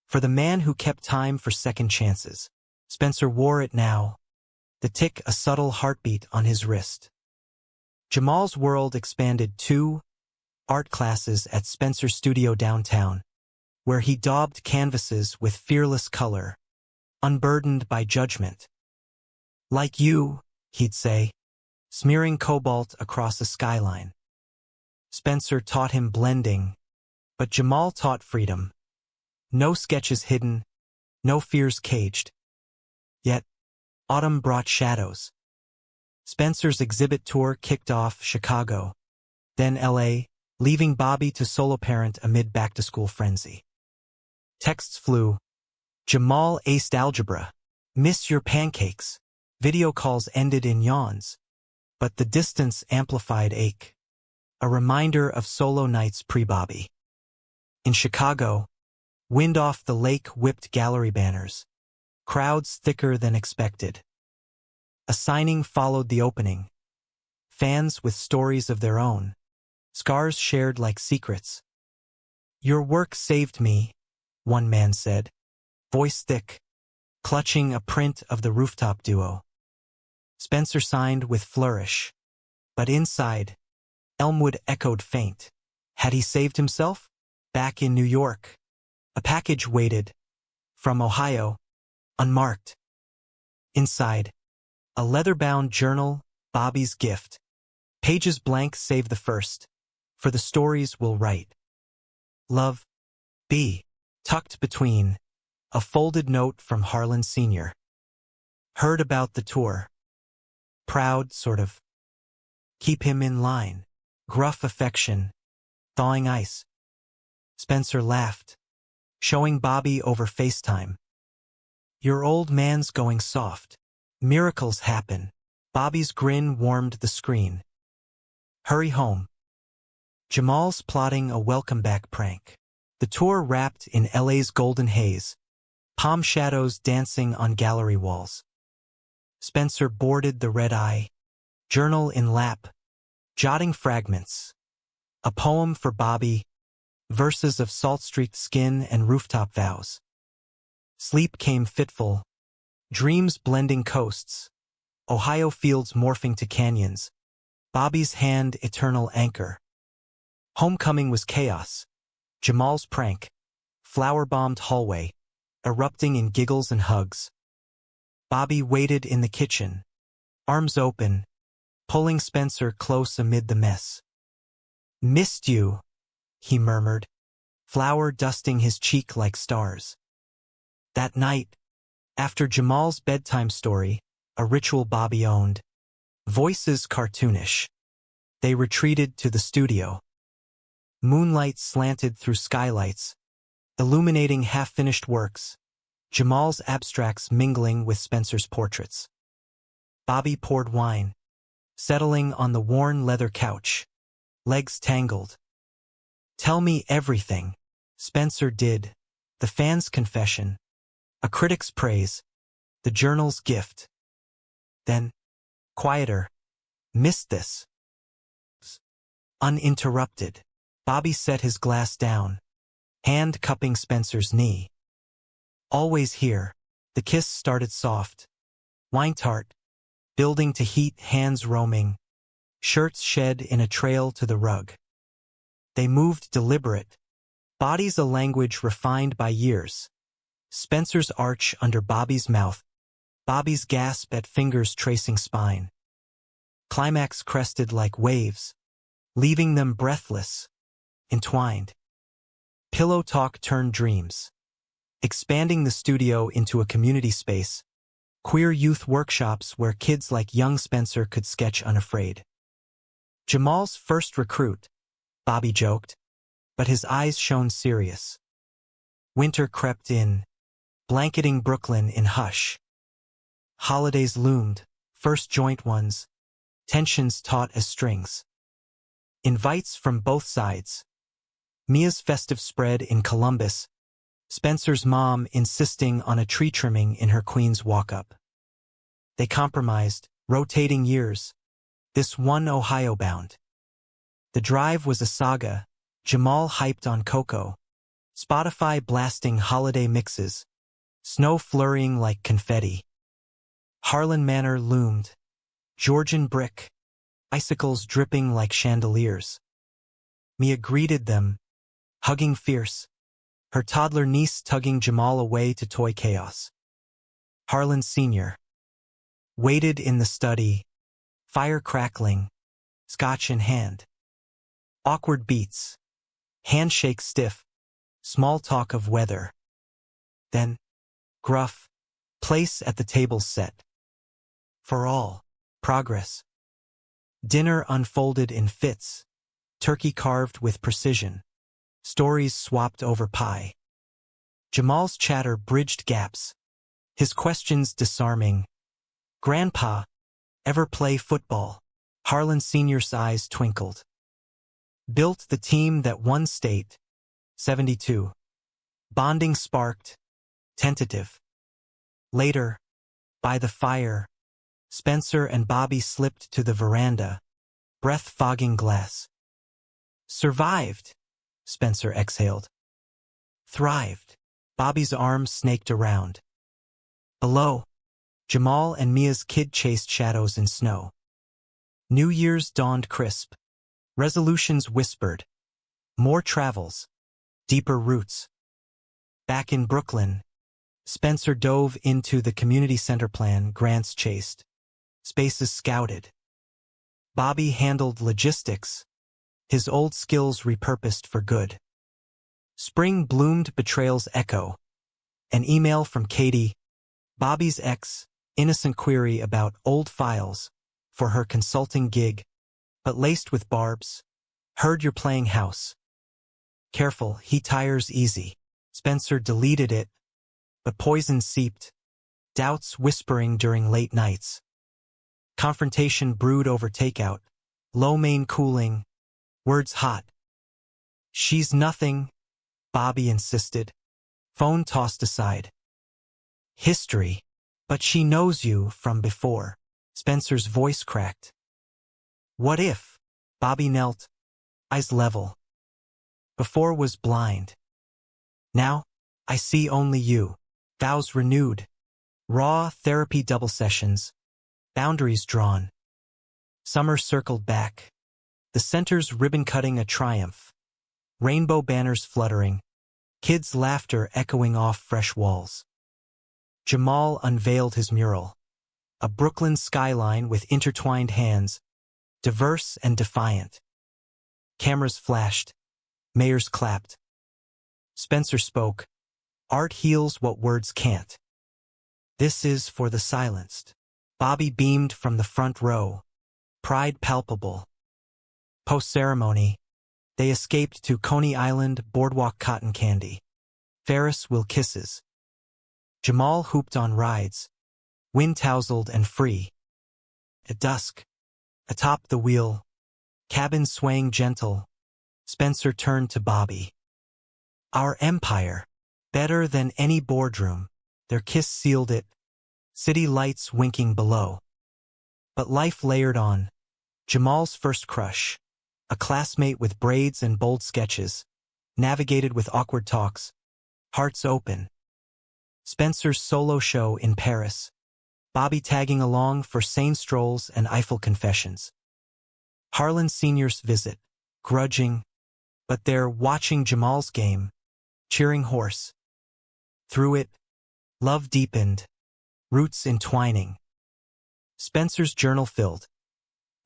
For the man who kept time for second chances. Spencer wore it now, the tick a subtle heartbeat on his wrist. Jamal's world expanded too. Art classes at Spencer's studio downtown, where he daubed canvases with fearless color, unburdened by judgment. "Like you," he'd say, smearing cobalt across a skyline. Spencer taught him blending, but Jamal taught freedom. No sketches hidden, no fears caged. Yet, autumn brought shadows. Spencer's exhibit tour kicked off Chicago, then LA, leaving Bobby to solo parent amid back-to-school frenzy. Texts flew. Jamal aced algebra. Miss your pancakes. Video calls ended in yawns. But the distance amplified ache. A reminder of solo nights pre-Bobby. In Chicago, wind off the lake whipped gallery banners. Crowds thicker than expected. A signing followed the opening. Fans with stories of their own. Scars shared like secrets. "Your work saved me," one man said, voice thick, clutching a print of the rooftop duo. Spencer signed with flourish. But inside, Elmwood echoed faint. Had he saved himself? Back in New York, a package waited. From Ohio, unmarked. Inside, a leather-bound journal, Bobby's gift. Pages blank save the first. For the stories we'll write. Love, B. Tucked between. A folded note from Harlan Sr. Heard about the tour. Proud, sort of. Keep him in line. Gruff affection. Thawing ice. Spencer laughed, showing Bobby over FaceTime. "Your old man's going soft. Miracles happen." Bobby's grin warmed the screen. "Hurry home." Jamal's plotting a welcome-back prank. The tour wrapped in LA's golden haze, palm shadows dancing on gallery walls. Spencer boarded the red eye, journal in lap, jotting fragments. A poem for Bobby, verses of salt-streaked skin and rooftop vows. Sleep came fitful, dreams blending coasts, Ohio fields morphing to canyons, Bobby's hand eternal anchor. Homecoming was chaos. Jamal's prank, flower-bombed hallway, erupting in giggles and hugs. Bobby waited in the kitchen, arms open, pulling Spencer close amid the mess. "Missed you," he murmured, flour dusting his cheek like stars. That night, After Jamal's bedtime story, a ritual Bobby owned, voices cartoonish, they retreated to the studio. Moonlight slanted through skylights, illuminating half-finished works, Jamal's abstracts mingling with Spencer's portraits. Bobby poured wine, settling on the worn leather couch, legs tangled. "Tell me everything," Spencer did, the fan's confession, a critic's praise, the journal's gift. Then, quieter, "Missed this." Uninterrupted, Bobby set his glass down, hand cupping Spencer's knee. "Always here." The kiss started soft, wine tart, building to heat, hands roaming, shirts shed in a trail to the rug. They moved deliberate, bodies a language refined by years. Spencer's arch under Bobby's mouth, Bobby's gasp at fingers tracing spine. Climax crested like waves, leaving them breathless, entwined. Pillow talk turned dreams, expanding the studio into a community space, queer youth workshops where kids like young Spencer could sketch unafraid. Jamal's first recruit, Bobby joked, but his eyes shone serious. Winter crept in, blanketing Brooklyn in hush. Holidays loomed, first joint ones, tensions taut as strings. Invites from both sides. Mia's festive spread in Columbus, Spencer's mom insisting on a tree trimming in her Queens walk-up. They compromised, rotating years, this one Ohio-bound. The drive was a saga, Jamal hyped on Coco, Spotify blasting holiday mixes, snow flurrying like confetti. Harlan Manor loomed, Georgian brick, icicles dripping like chandeliers. Mia greeted them, hugging fierce, her toddler niece tugging Jamal away to toy chaos. Harlan Sr. waited in the study, fire crackling, scotch in hand. Awkward beats, handshake stiff, small talk of weather. Then, gruff, place at the table set. For all, progress. Dinner unfolded in fits, turkey carved with precision, stories swapped over pie. Jamal's chatter bridged gaps, his questions disarming. "Grandpa, ever play football?" Harlan Sr.'s eyes twinkled. Built the team that won state, 72. Bonding sparked, tentative. Later, by the fire, Spencer and Bobby slipped to the veranda, breath-fogging glass. "Survived," Spencer exhaled. "Thrived." Bobby's arms snaked around. Below, Jamal and Mia's kid chased shadows in snow. New Year's dawned crisp. Resolutions whispered. More travels. Deeper roots. Back in Brooklyn, Spencer dove into the community center plan grants chased. Spaces scouted. Bobby handled logistics, his old skills repurposed for good. Spring bloomed betrayal's echo. An email from Katie, Bobby's ex, innocent query about old files for her consulting gig, but laced with barbs. "Heard you're playing house. Careful, he tires easy." Spencer deleted it, but poison seeped, doubts whispering during late nights. Confrontation brewed over takeout, low main cooling, words hot. "She's nothing," Bobby insisted, phone tossed aside. "History, but she knows you from before." Spencer's voice cracked. "What if?" Bobby knelt, eyes level. "Before was blind. Now, I see only you." Vows renewed. Raw therapy double sessions. Boundaries drawn. Summer circled back. The center's ribbon cutting a triumph. Rainbow banners fluttering. Kids' laughter echoing off fresh walls. Jamal unveiled his mural. A Brooklyn skyline with intertwined hands, diverse and defiant. Cameras flashed. Mayors clapped. Spencer spoke. "Art heals what words can't." This is for the silenced. Bobby beamed from the front row, pride palpable. Post-ceremony, they escaped to Coney Island boardwalk cotton candy. Ferris wheel kisses. Jamal hooped on rides, wind-tousled and free. At dusk, atop the wheel, cabin swaying gentle, Spencer turned to Bobby. Our empire, better than any boardroom. Their kiss sealed it, city lights winking below. But life layered on. Jamal's first crush, a classmate with braids and bold sketches, navigated with awkward talks, hearts open. Spencer's solo show in Paris, Bobby tagging along for sane strolls and Eiffel confessions. Harlan Sr.'s visit, grudging, but they're watching Jamal's game, cheering horse. Through it, love deepened, roots entwining. Spencer's journal filled,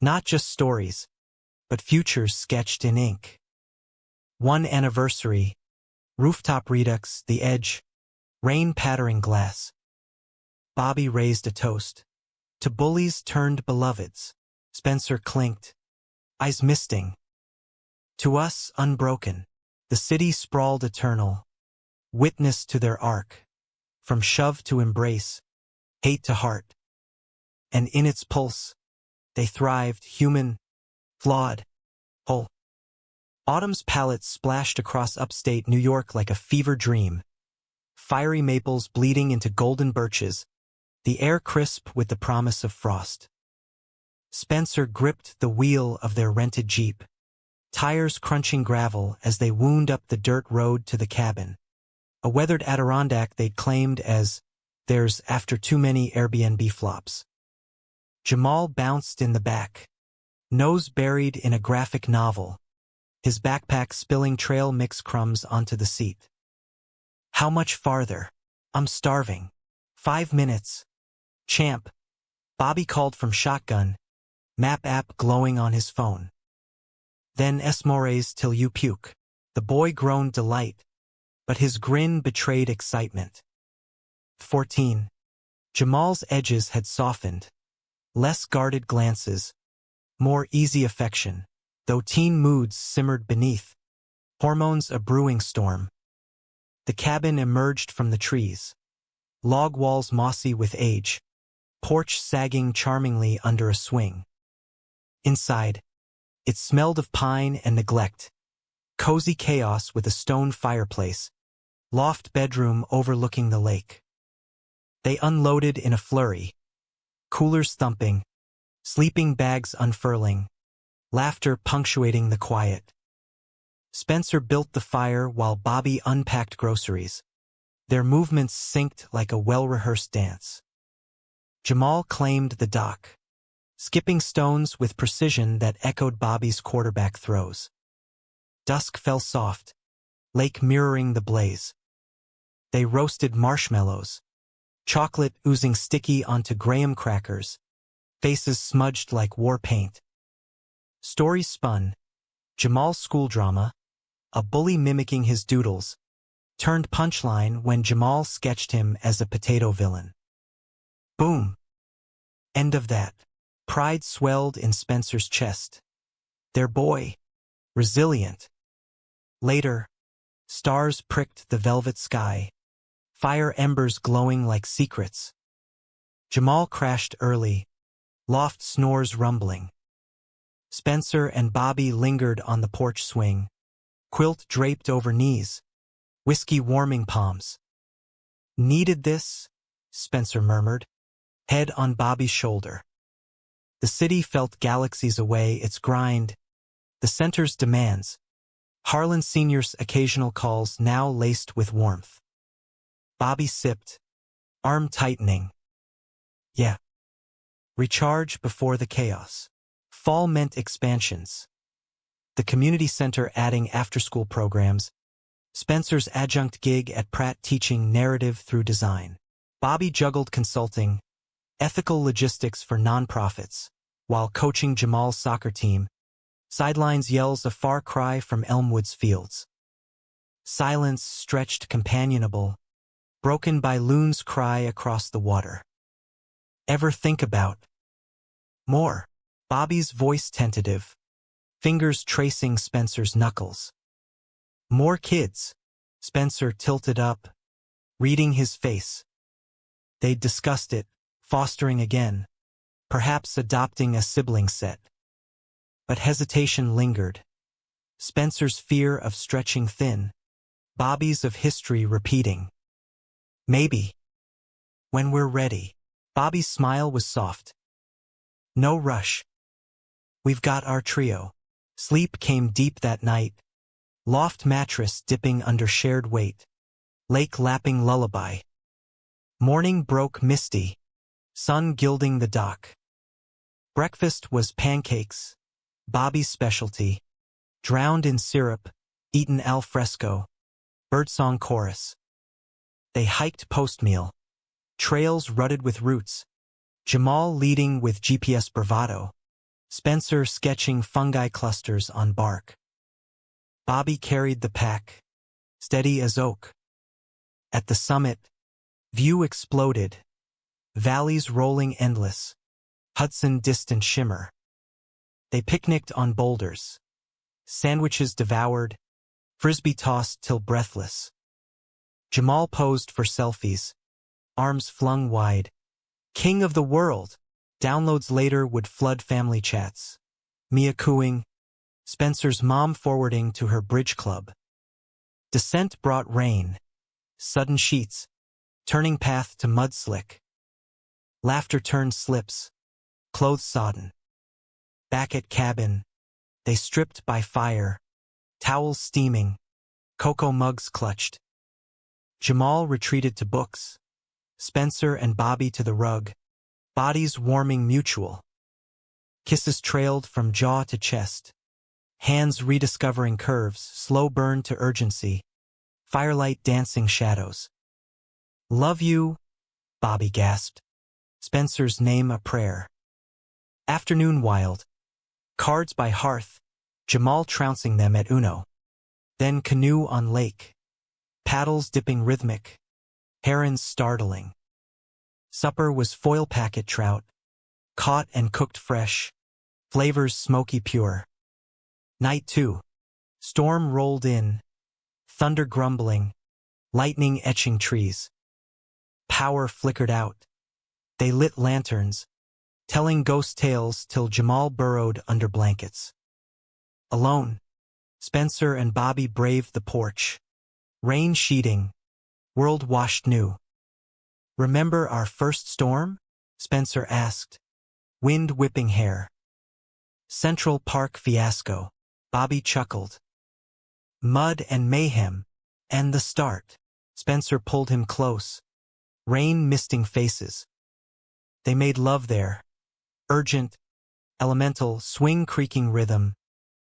not just stories, but futures sketched in ink. One anniversary, rooftop redux, the edge, rain pattering glass. Bobby raised a toast. To bullies turned beloveds. Spencer clinked, eyes misting. To us unbroken, the city sprawled eternal, witness to their arc, from shove to embrace, hate to heart. And in its pulse, they thrived, human, flawed, whole. Autumn's palette splashed across upstate New York like a fever dream. Fiery maples bleeding into golden birches, the air crisp with the promise of frost. Spencer gripped the wheel of their rented Jeep, tires crunching gravel as they wound up the dirt road to the cabin. A weathered Adirondack they'd claimed as theirs after too many Airbnb flops. Jamal bounced in the back, nose buried in a graphic novel, his backpack spilling trail mix crumbs onto the seat. How much farther? I'm starving. 5 minutes. Champ. Bobby called from shotgun, map app glowing on his phone. Then esmores till you puke. The boy groaned delight, but his grin betrayed excitement. 14. Jamal's edges had softened. Less guarded glances, more easy affection, though teen moods simmered beneath. Hormones a brewing storm. The cabin emerged from the trees. Log walls mossy with age. Porch sagging charmingly under a swing. Inside, it smelled of pine and neglect. Cozy chaos with a stone fireplace. Loft bedroom overlooking the lake. They unloaded in a flurry. Coolers thumping, sleeping bags unfurling, laughter punctuating the quiet. Spencer built the fire while Bobby unpacked groceries. Their movements synced like a well-rehearsed dance. Jamal claimed the dock, skipping stones with precision that echoed Bobby's quarterback throws. Dusk fell soft, lake mirroring the blaze. They roasted marshmallows, chocolate oozing sticky onto graham crackers, faces smudged like war paint. Stories spun. Jamal's school drama, a bully mimicking his doodles, turned punchline when Jamal sketched him as a potato villain. Boom. End of that. Pride swelled in Spencer's chest. Their boy. Resilient. Later, stars pricked the velvet sky. Fire embers glowing like secrets. Jamal crashed early, loft snores rumbling. Spencer and Bobby lingered on the porch swing, quilt draped over knees, whiskey warming palms. Needed this? Spencer murmured, head on Bobby's shoulder. The city felt galaxies away, its grind, the center's demands. Harlan Sr.'s occasional calls now laced with warmth. Bobby sipped, arm tightening. Yeah. Recharge before the chaos. Fall meant expansions. The community center adding after-school programs. Spencer's adjunct gig at Pratt teaching narrative through design. Bobby juggled consulting, ethical logistics for nonprofits, while coaching Jamal's soccer team. Sidelines yells a far cry from Elmwood's fields. Silence stretched companionable. broken by loon's cry across the water. Ever think about more? Bobby's voice tentative, fingers tracing Spencer's knuckles. More kids. Spencer tilted up, reading his face. They'd discussed it, fostering again, perhaps adopting a sibling set. But hesitation lingered. Spencer's fear of stretching thin, Bobby's of history repeating. Maybe. When we're ready. Bobby's smile was soft. No rush. We've got our trio. Sleep came deep that night. Loft mattress dipping under shared weight. Lake lapping lullaby. Morning broke misty. Sun gilding the dock. Breakfast was pancakes. Bobby's specialty. Drowned in syrup, eaten al fresco. Birdsong chorus. They hiked post-meal. Trails rutted with roots. Jamal leading with GPS bravado. Spencer sketching fungi clusters on bark. Bobby carried the pack, steady as oak. At the summit, view exploded. Valleys rolling endless. Hudson distant shimmer. They picnicked on boulders. Sandwiches devoured. Frisbee tossed till breathless. Jamal posed for selfies. Arms flung wide. King of the world. Downloads later would flood family chats. Mia cooing. Spencer's mom forwarding to her bridge club. Descent brought rain. Sudden sheets. Turning path to mudslick. Laughter turned slips. Clothes sodden. Back at cabin. They stripped by fire. Towels steaming. Cocoa mugs clutched. Jamal retreated to books. Spencer and Bobby to the rug. Bodies warming mutual. Kisses trailed from jaw to chest. Hands rediscovering curves, slow burn to urgency. Firelight dancing shadows. Love you, Bobby gasped. Spencer's name a prayer. Afternoon wild. Cards by hearth. Jamal trouncing them at Uno. Then canoe on lake. Paddles dipping rhythmic. Herons startling. Supper was foil packet trout. Caught and cooked fresh. Flavors smoky pure. Night 2. Storm rolled in. Thunder grumbling. Lightning etching trees. Power flickered out. They lit lanterns, telling ghost tales till Jamal burrowed under blankets. Alone, Spencer and Bobby braved the porch. Rain sheeting. World washed new. Remember our first storm? Spencer asked. Wind whipping hair. Central Park fiasco. Bobby chuckled. Mud and mayhem. And the start. Spencer pulled him close. Rain misting faces. They made love there. Urgent, elemental, swing creaking rhythm.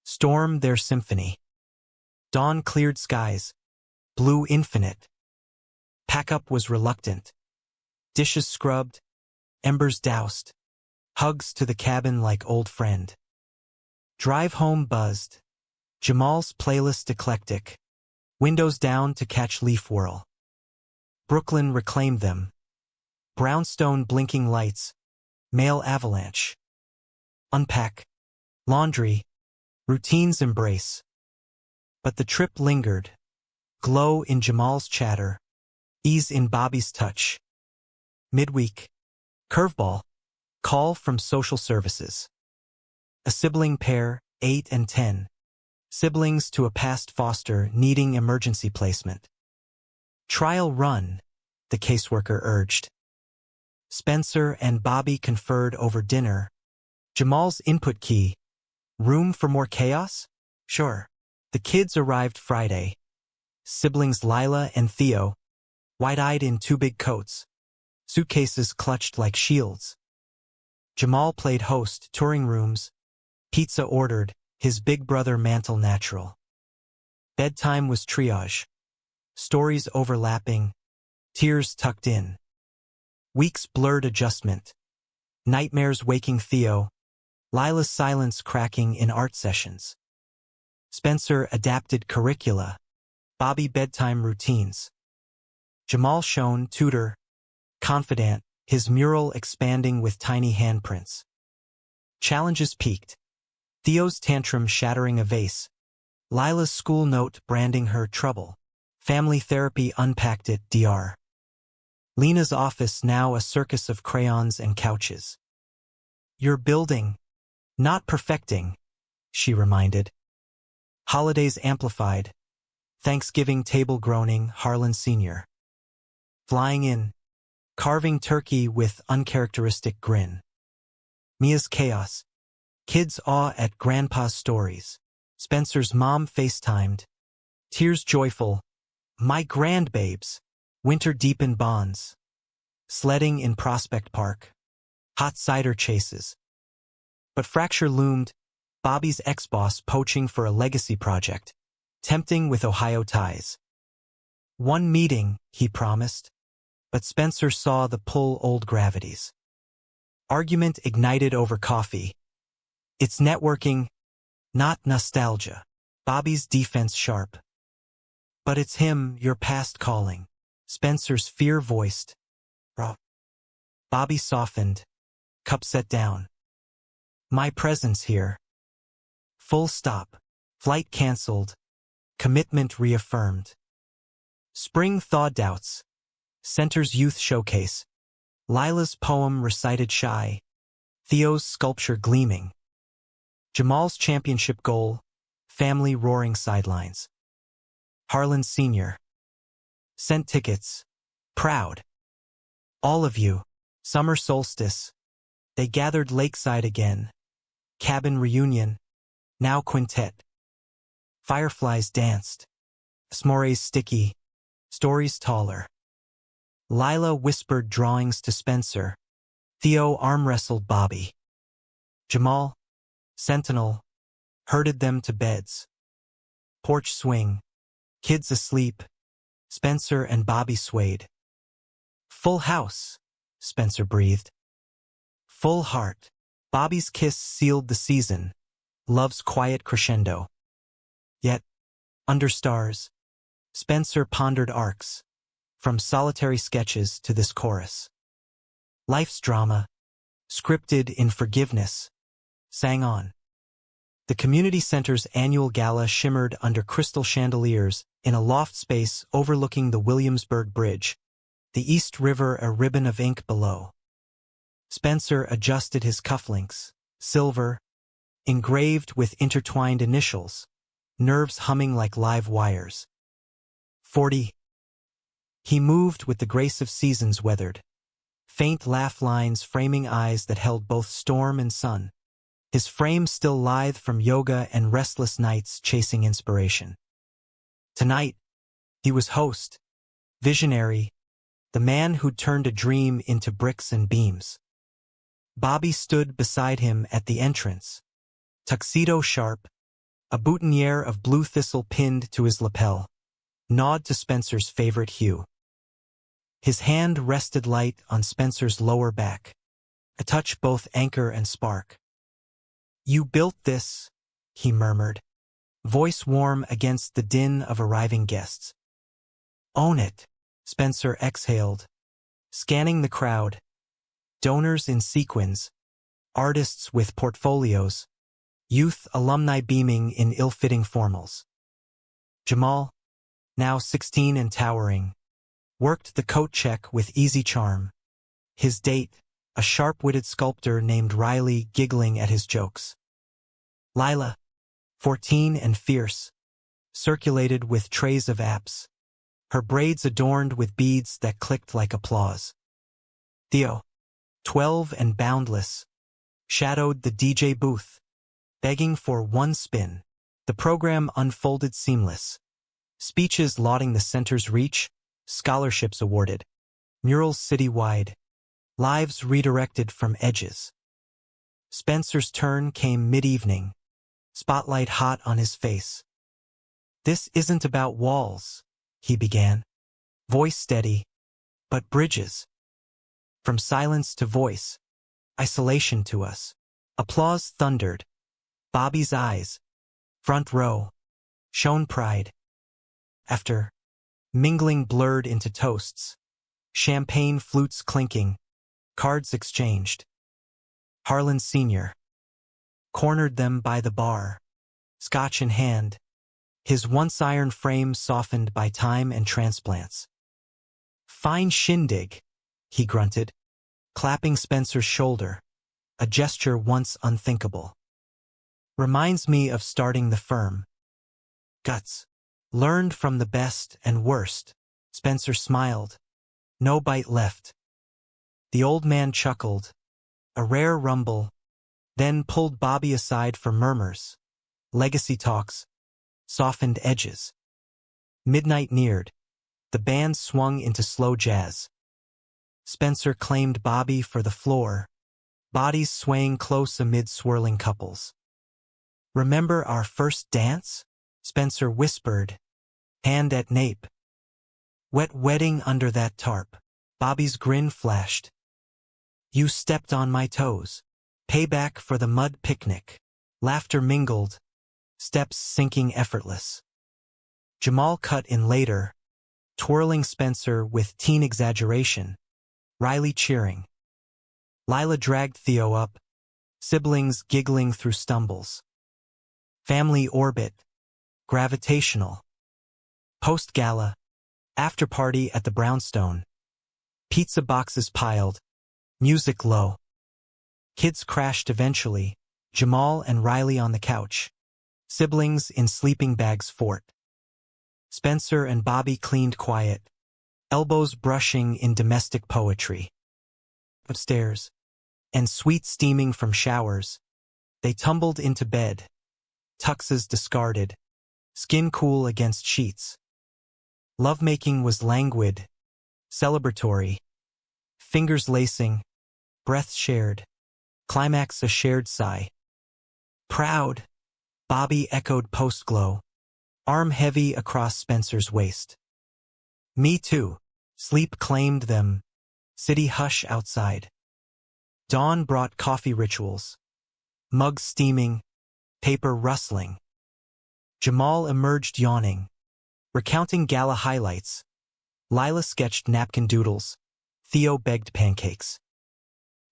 Storm their symphony. Dawn cleared skies. Blue infinite. Pack-up was reluctant. Dishes scrubbed. Embers doused. Hugs to the cabin like old friend. Drive home buzzed. Jamal's playlist eclectic. Windows down to catch leaf whirl. Brooklyn reclaimed them. Brownstone blinking lights. Mail avalanche. Unpack. Laundry. Routines embrace. But the trip lingered. Glow in Jamal's chatter. Ease in Bobby's touch. Midweek. Curveball. Call from social services. A sibling pair, 8 and 10. Siblings to a past foster needing emergency placement. Trial run, the caseworker urged. Spencer and Bobby conferred over dinner. Jamal's input key. Room for more chaos? Sure. The kids arrived Friday. Siblings Lila and Theo. Wide-eyed in 2 big coats. Suitcases clutched like shields. Jamal played host, touring rooms. Pizza ordered, his big brother mantle natural. Bedtime was triage. Stories overlapping. Tears tucked in. Weeks blurred adjustment. Nightmares waking Theo. Lila's silence cracking in art sessions. Spencer adapted curricula. Bobby bedtime routines. Jamal shone, tutor, confident, his mural expanding with tiny handprints. Challenges peaked. Theo's tantrum shattering a vase. Lila's school note branding her trouble. Family therapy unpacked it, Dr. Lena's office now a circus of crayons and couches. You're building, not perfecting, she reminded. Holidays amplified. Thanksgiving table groaning, Harlan Sr. Flying in, carving turkey with uncharacteristic grin. Mia's chaos. Kids awe at Grandpa's stories. Spencer's mom FaceTimed. Tears joyful. My grandbabes. Winter deep in bonds. Sledding in Prospect Park. Hot cider chases. But fracture loomed. Bobby's ex-boss poaching for a legacy project. Tempting with Ohio ties. One meeting, he promised. But Spencer saw the pull old gravities. Argument ignited over coffee. It's networking, not nostalgia. Bobby's defense sharp. But it's him, your past calling. Spencer's fear voiced. Bobby softened. Cup set down. My presence here. Full stop. Flight cancelled. Commitment reaffirmed. Spring thaw doubts. Center's youth showcase. Lila's poem recited shy. Theo's sculpture gleaming. Jamal's championship goal. Family roaring sidelines. Harlan Sr. Sent tickets. Proud. All of you. Summer solstice. They gathered lakeside again. Cabin reunion. Now quintet. Fireflies danced. S'mores sticky. Stories taller. Lila whispered drawings to Spencer. Theo arm-wrestled Bobby. Jamal, sentinel, herded them to beds. Porch swing. Kids asleep. Spencer and Bobby swayed. Full house, Spencer breathed. Full heart. Bobby's kiss sealed the season. Love's quiet crescendo. Yet, under stars, Spencer pondered arcs. From solitary sketches to this chorus. Life's drama, scripted in forgiveness, sang on. The community center's annual gala shimmered under crystal chandeliers in a loft space overlooking the Williamsburg Bridge, the East River a ribbon of ink below. Spencer adjusted his cufflinks, silver, engraved with intertwined initials, nerves humming like live wires. 40. He moved with the grace of seasons weathered. Faint laugh lines framing eyes that held both storm and sun. His frame still lithe from yoga and restless nights chasing inspiration. Tonight, he was host, visionary, the man who'd turned a dream into bricks and beams. Bobby stood beside him at the entrance, tuxedo sharp, a boutonniere of blue thistle pinned to his lapel, nod to Spencer's favorite hue. His hand rested light on Spencer's lower back, a touch both anchor and spark. You built this, he murmured, voice warm against the din of arriving guests. Own it, Spencer exhaled, scanning the crowd. Donors in sequins, artists with portfolios, youth alumni beaming in ill-fitting formals. Jamal, now 16 and towering, worked the coat check with easy charm. His date, a sharp-witted sculptor named Riley, giggling at his jokes. Lila, 14 and fierce, circulated with trays of apps, her braids adorned with beads that clicked like applause. Theo, 12 and boundless, shadowed the DJ booth, begging for one spin. The program unfolded seamless. Speeches lauding the center's reach, scholarships awarded, murals citywide, lives redirected from edges. Spencer's turn came mid-evening, spotlight hot on his face. This isn't about walls, he began, voice steady, but bridges. From silence to voice, isolation to us. Applause thundered. Bobby's eyes, front row, shone pride. After mingling blurred into toasts. Champagne flutes clinking, cards exchanged. Harlan Sr. cornered them by the bar, scotch in hand, his once iron frame softened by time and transplants. "Fine shindig," he grunted, clapping Spencer's shoulder, a gesture once unthinkable. "Reminds me of starting the firm." "Guts. Learned from the best and worst." Spencer smiled. No bite left. The old man chuckled, a rare rumble, then pulled Bobby aside for murmurs, legacy talks, softened edges. Midnight neared. The band swung into slow jazz. Spencer claimed Bobby for the floor, bodies swaying close amid swirling couples. "Remember our first dance?" Spencer whispered, hand at nape. "Wet wedding under that tarp." Bobby's grin flashed. "You stepped on my toes." Payback for the mud picnic. Laughter mingled, steps sinking effortless. Jamal cut in later, twirling Spencer with teen exaggeration, Riley cheering. Lila dragged Theo up, siblings giggling through stumbles. Family orbit, gravitational. Post-gala, after-party at the brownstone. Pizza boxes piled, music low. Kids crashed eventually, Jamal and Riley on the couch. Siblings in sleeping bags fort. Spencer and Bobby cleaned quiet, elbows brushing in domestic poetry. Upstairs, and sweet steaming from showers, they tumbled into bed, tuxes discarded, skin cool against sheets. Lovemaking was languid, celebratory, fingers lacing, breath shared, climax a shared sigh. "Proud," Bobby echoed post-glow, arm heavy across Spencer's waist. "Me too." Sleep claimed them, city hush outside. Dawn brought coffee rituals, mugs steaming, paper rustling. Jamal emerged yawning, recounting gala highlights. Lila sketched napkin doodles. Theo begged pancakes.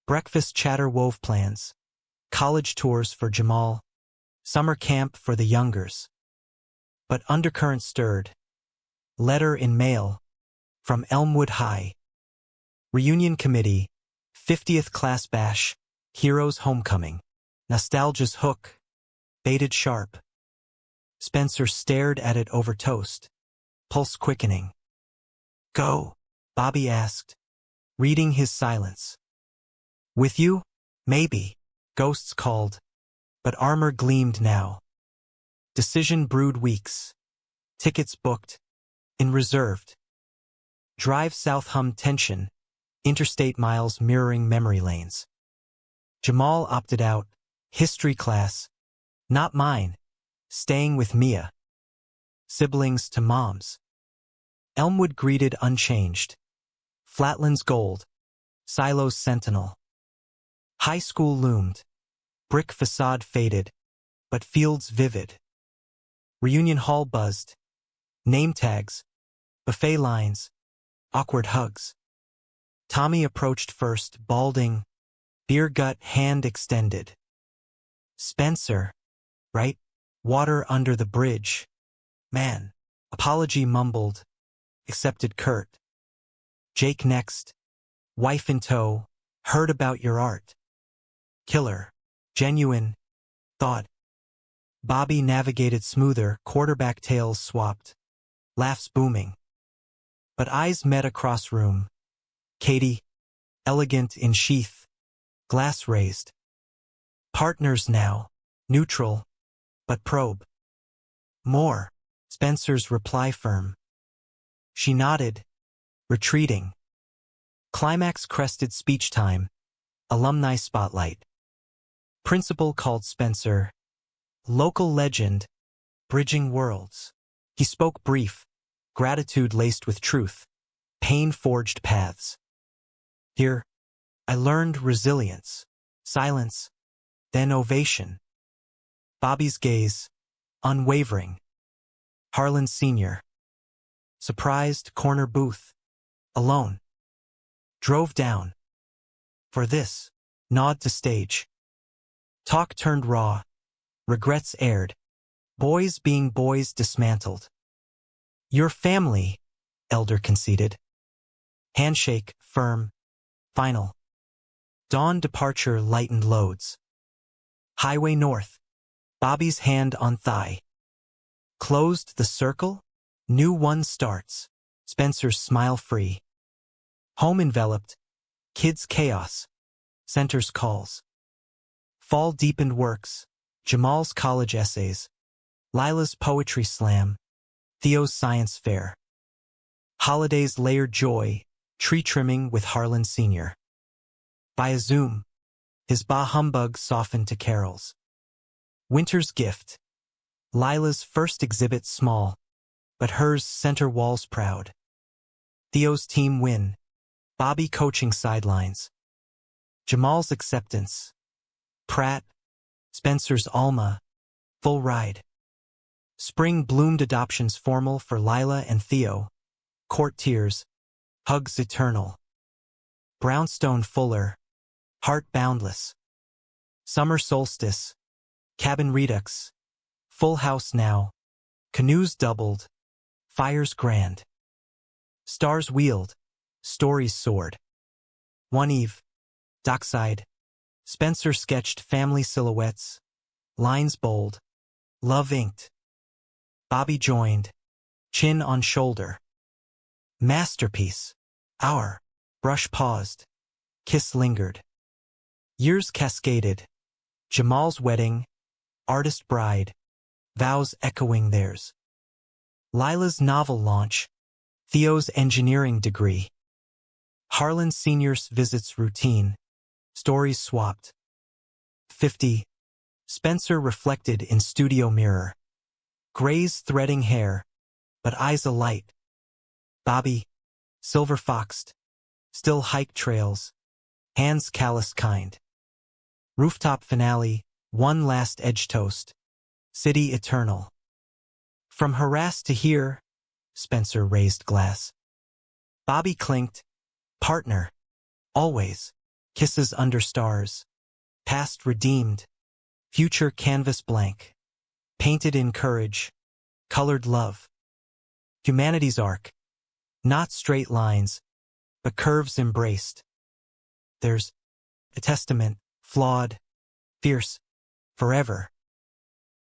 Breakfast chatter wove plans. College tours for Jamal. Summer camp for the youngers. But undercurrent stirred. Letter in mail. From Elmwood High. Reunion committee. 50th class bash. Heroes homecoming. Nostalgia's hook. Baited sharp. Spencer stared at it over toast. Pulse quickening. "Go?" Bobby asked, reading his silence. "With you? Maybe." Ghosts called, but armor gleamed now. Decision brewed weeks. Tickets booked. In reserved. Drive south hummed tension. Interstate miles mirroring memory lanes. Jamal opted out. History class. Not mine. Staying with Mia. Siblings to moms. Elmwood greeted unchanged. Flatlands gold. Silos sentinel. High school loomed. Brick facade faded, but fields vivid. Reunion hall buzzed. Name tags. Buffet lines. Awkward hugs. Tommy approached first, balding. Beer gut hand extended. "Spencer, right? Water under the bridge. Man." Apology mumbled. Accepted curt. Jake next. Wife in tow. Heard about your art. Killer. Genuine. Thought. Bobby navigated smoother, quarterback tails swapped. Laughs booming. But eyes met across room. Katie. Elegant in sheath. Glass raised. Partners now. Neutral. But probe. More. Spencer's reply firm. She nodded. Retreating. Climax crested speech time. Alumni spotlight. Principal called Spencer. Local legend. Bridging worlds. He spoke brief. Gratitude laced with truth. Pain forged paths. Here, I learned resilience. Silence. Then ovation. Bobby's gaze. Unwavering. Harlan Sr. Surprised corner booth. Alone. Drove down. For this. Nod to stage. Talk turned raw. Regrets aired. Boys being boys dismantled. Your family, elder conceded. Handshake, firm. Final. Dawn departure lightened loads. Highway north. Bobby's hand on thigh. Closed the circle. New one starts. Spencer's smile free. Home enveloped. Kids chaos. Center's calls. Fall deepened works. Jamal's college essays. Lila's poetry slam. Theo's science fair. Holidays layered joy. Tree trimming with Harlan Sr. By a Zoom. His bah humbug softened to carols. Winter's gift. Lila's first exhibit small, but hers center walls proud. Theo's team win. Bobby coaching sidelines. Jamal's acceptance. Pratt. Spencer's Alma. Full ride. Spring bloomed adoptions formal for Lila and Theo. Court tears. Hugs eternal. Brownstone fuller. Heart boundless. Summer solstice. Cabin redux. Full house now. Canoes doubled. Fires grand. Stars wheeled. Stories soared. One eve. Dockside. Spencer sketched family silhouettes. Lines bold. Love inked. Bobby joined. Chin on shoulder. Masterpiece. Our. Brush paused. Kiss lingered. Years cascaded. Jamal's wedding. Artist bride. Vows echoing theirs. Lila's novel launch. Theo's engineering degree. Harlan Sr.'s visits routine. Stories swapped. 50. Spencer reflected in studio mirror. Gray's threading hair, but eyes alight. Bobby, silver foxed. Still hike trails. Hands calloused kind. Rooftop finale, one last edge toast. City eternal. From harassed to here, Spencer raised glass. Bobby clinked. Partner. Always. Kisses under stars. Past redeemed. Future canvas blank. Painted in courage. Colored love. Humanity's arc. Not straight lines, but curves embraced. There's a testament, flawed, fierce, forever.